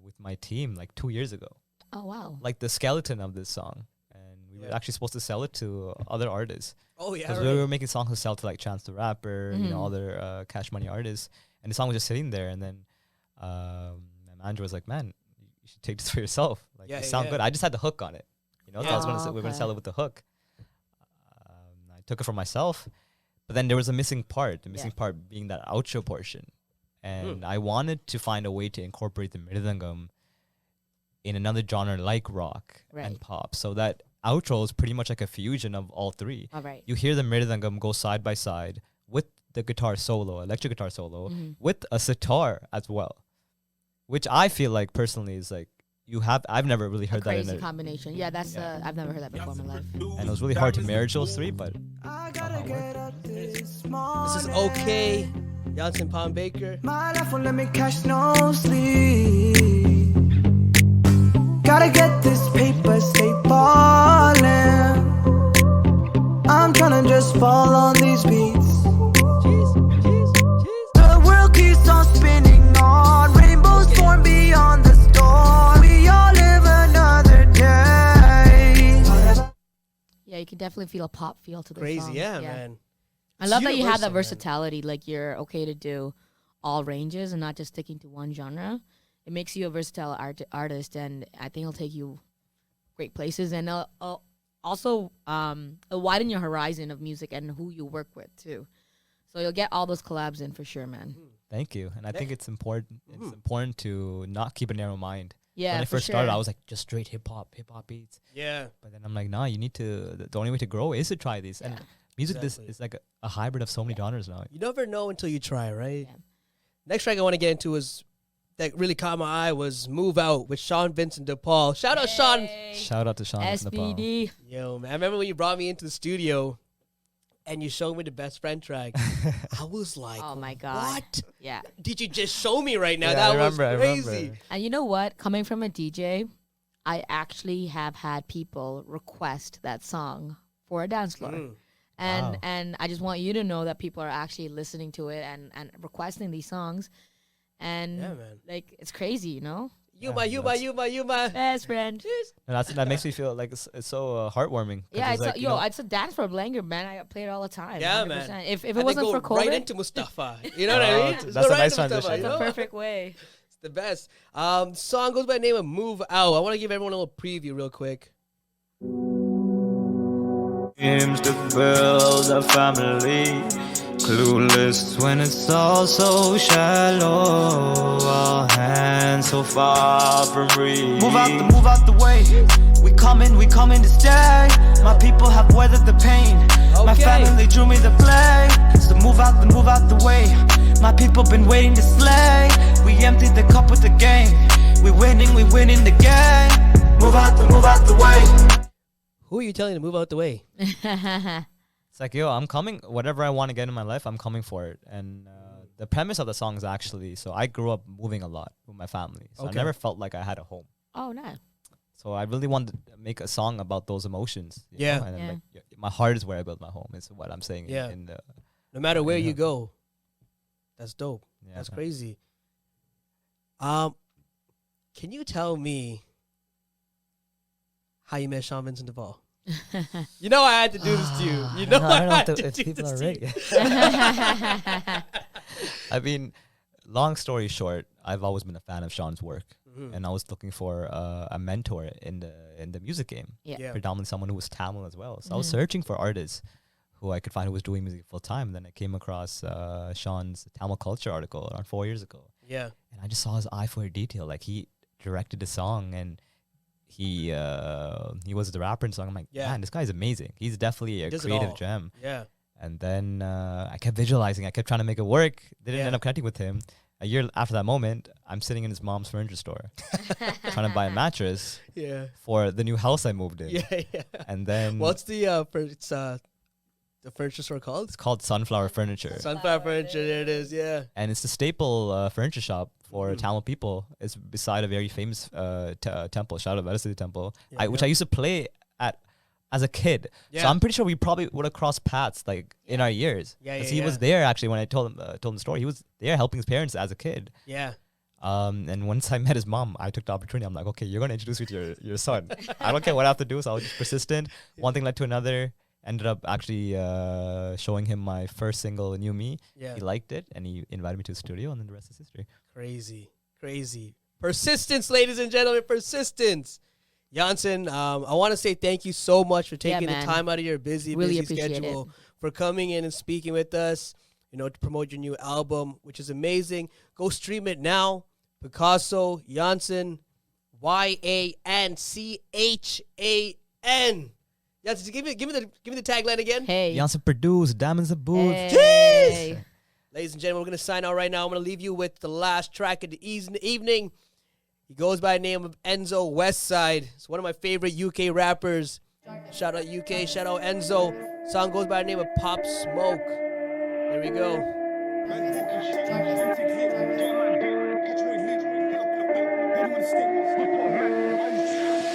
with my team like 2 years ago. Oh, wow. Like the skeleton of this song. And we We were actually supposed to sell it to other artists. Oh yeah, because we were making songs to sell to like Chance the Rapper, you know, other Cash Money artists, and the song was just sitting there. And then my manager was like, "Man, you should take this for yourself. Like, it sound good." I just had the hook on it, you know. So I was gonna we're gonna sell it with the hook. I took it for myself, but then there was a missing part. The missing part being that outro portion, and I wanted to find a way to incorporate the mridangam in another genre like rock and pop, so that outro is pretty much like a fusion of all three. All right. You hear the mridangam go side by side with the guitar solo, electric guitar solo, with a sitar as well, which I feel like personally is like I've never really heard that in crazy combination. Yeah, that's I've never heard that before in my life. And it was really hard to marriage those three, but this is okay. Yanchan Palm Baker. My life won't let me catch no sleep. Gotta get this paper, stay ballin'. I'm tryna just fall on these beats. The world keeps on spinning on. Rainbows form beyond the storm. We all live another day. Yeah, you can definitely feel a pop feel to the Crazy, song. yeah, man. I love that you have that versatility. Like you're okay to do all ranges and not just sticking to one genre. It makes you a versatile artist, and I think it'll take you great places, and also widen your horizon of music and who you work with too. So you'll get all those collabs in for sure, man. Thank you, and I think it's important. It's important to not keep a narrow mind. Yeah, when I first started, I was like just straight hip hop beats. Yeah, but then I'm like, nah, you need to. The only way to grow is to try these. And music, this is like a hybrid of so many genres now. You never know until you try, right? Yeah. Next track I want to get into is that really caught my eye was "Move Out" with Sean Vincent DePaul. Shout out Sean. Shout out to Sean Vincent DePaul. Yo, man, I remember when you brought me into the studio and you showed me the Best Friend track. I was like, oh my God. What? Yeah. Did you just show me right now? Yeah, that I remember, was crazy. I remember. And you know what? Coming from a DJ, I actually have had people request that song for a dance floor. And I just want you to know that people are actually listening to it and requesting these songs. And like it's crazy, you know. You my best friend. And that makes me feel like it's so heartwarming. Yeah, it's it's a dance for a blanket, man. I play it all the time. Yeah, 100%. man. If it wasn't for COVID, right into Mustafa. You know what I mean? That's a nice transition. That's a perfect way. It's the best. Song goes by the name of "Move Out." I want to give everyone a little preview real quick. Aims to build a family, clueless when it's all so shallow. Our hands so far from reach. Move out the way. We coming to stay. My people have weathered the pain. My family drew me the play. So move out the way. My people been waiting to slay. We emptied the cup with the game. We winning the game. Move out the way. Who are you telling to move out the way? It's like, yo, I'm coming. Whatever I want to get in my life, I'm coming for it. And the premise of the song is actually, so I grew up moving a lot with my family. So I never felt like I had a home. Oh, no. So I really wanted to make a song about those emotions. You know? And then, like, my heart is where I build my home, is what I'm saying. Yeah. No matter where you go, that's dope. Yeah, that's crazy. Can you tell me how you met Sean Vincent DePaul? You know I had to do this to you. You know I had to do people this are to ready. you. I mean, long story short, I've always been a fan of Sean's work, and I was looking for a mentor in the music game. Yeah. Predominantly someone who was Tamil as well. So I was searching for artists who I could find who was doing music full time. And then I came across Sean's Tamil Culture article around 4 years ago. Yeah. And I just saw his eye for detail. Like, he directed the song and he was the rapper in the song. I'm like, man, this guy's amazing. He's definitely a creative gem. Yeah. And then I kept visualizing. I kept trying to make it work. Didn't end up connecting with him. A year after that moment, I'm sitting in his mom's furniture store trying to buy a mattress for the new house I moved in. Yeah. And then what's the furniture store called? It's called Sunflower Furniture. Sunflower Furniture, there it is, yeah. And it's the staple furniture shop for Tamil people. It's beside a very famous temple, shout out Vedasthi Temple, which I used to play at as a kid. So I'm pretty sure we probably would have crossed paths like in our years. He was there actually when I told him the story. He was there helping his parents as a kid. Yeah. And once I met his mom, I took the opportunity. I'm like, okay, you're going to introduce me to your son. I don't care what I have to do. So I was just persistent. One thing led to another. Ended up actually showing him my first single, New Me. Yeah. He liked it and he invited me to the studio, and then the rest is history. Crazy. Persistence, ladies and gentlemen, persistence. Yanchan, I want to say thank you so much for taking the time out of your busy schedule for coming in and speaking with us, to promote your new album, which is amazing. Go stream it now. Picasso, Yanchan, YANCHAN. Yanchan, give me the tagline again. Hey. Yanchan produced, Diamonds the Booth. Hey. Jeez. Ladies and gentlemen, we're going to sign out right now. I'm going to leave you with the last track of the evening. He goes by the name of Enzo Westside. It's one of my favorite UK rappers. Shout out UK, shout out Enzo. Song goes by the name of Pop Smoke. Here we go.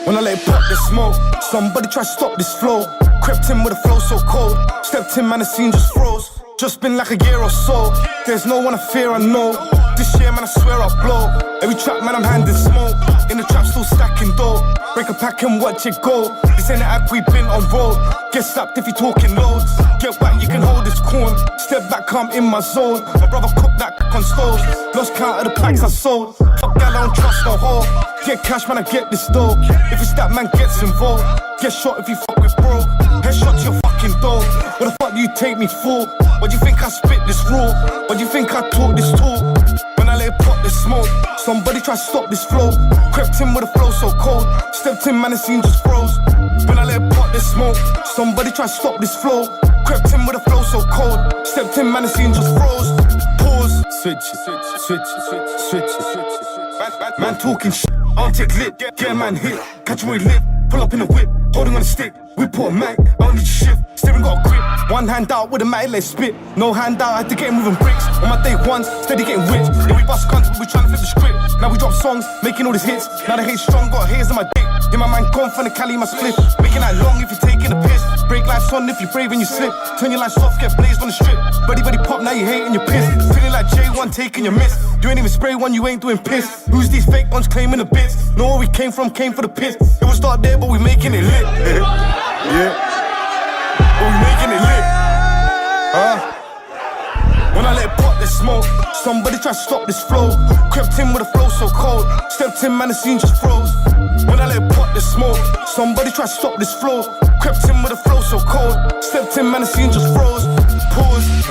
When I let pop the smoke, somebody try to stop this flow. Crept in with a flow so cold. Stepped in, man, the scene just froze. Just been like a year or so. There's no one to fear, I know. This year, man, I swear I'll blow. Every trap, man, I'm handing smoke. In the trap, still stacking dough. Break a pack and watch it go. This ain't the act, we been on road. Get slapped if you talking loads. Get whack, you can hold this corn. Step back, I'm in my zone. My brother cooked that on stove. Lost count of the packs I sold. Fuck that, I don't trust no hoe. Get cash, man, I get this dough. If it's that, man gets involved. Get shot if you fuck with bro. Headshot to your fucking door. What the fuck do you take me for? What do you think I spit this raw? What do you think I talk this talk? When I let pop this smoke, somebody try to stop this flow. Crept in with a flow so cold. Stepped in, man, the scene just froze. When I let pop this smoke, somebody try to stop this flow. Crept in with a flow so cold. Stepped in, man, the scene just froze. Pause. Switch it. Man talking shit. I'll take lit. Get a man hit. Catch him where he live. Pull up in the whip. Holding on the stick. We put a Mac. I don't need shift. Steering got a grip. One hand out with a Mac, let's spit. No hand out, I had to get him moving bricks. On my day ones, steady getting rich. Yeah, we bust cunts, but we trying to flip the script. Now we drop songs, making all these hits. Now the hate strong, got hairs on my dick. Yeah, my man gone from the Cali, my split. Making that long if you're taking a piss. Break lights on if you're brave and you slip. Turn your lights off, get blazed on the strip. Buddy pop, now you hating your piss. Feeling like J1 taking your miss. You ain't even spray one, you ain't doing piss. Who's these fake ones claiming the bits? Know where we came from, came for the piss. It was start there, but we making it lit. Yeah. But we making it lit. When I let pop this smoke, somebody try to stop this flow. Crept in with a flow so cold. Stepped in, man, the scene just froze. When I let pop this smoke, somebody try to stop this flow. Crept in with a flow so cold. Stepped in, man, the scene just froze. Pause.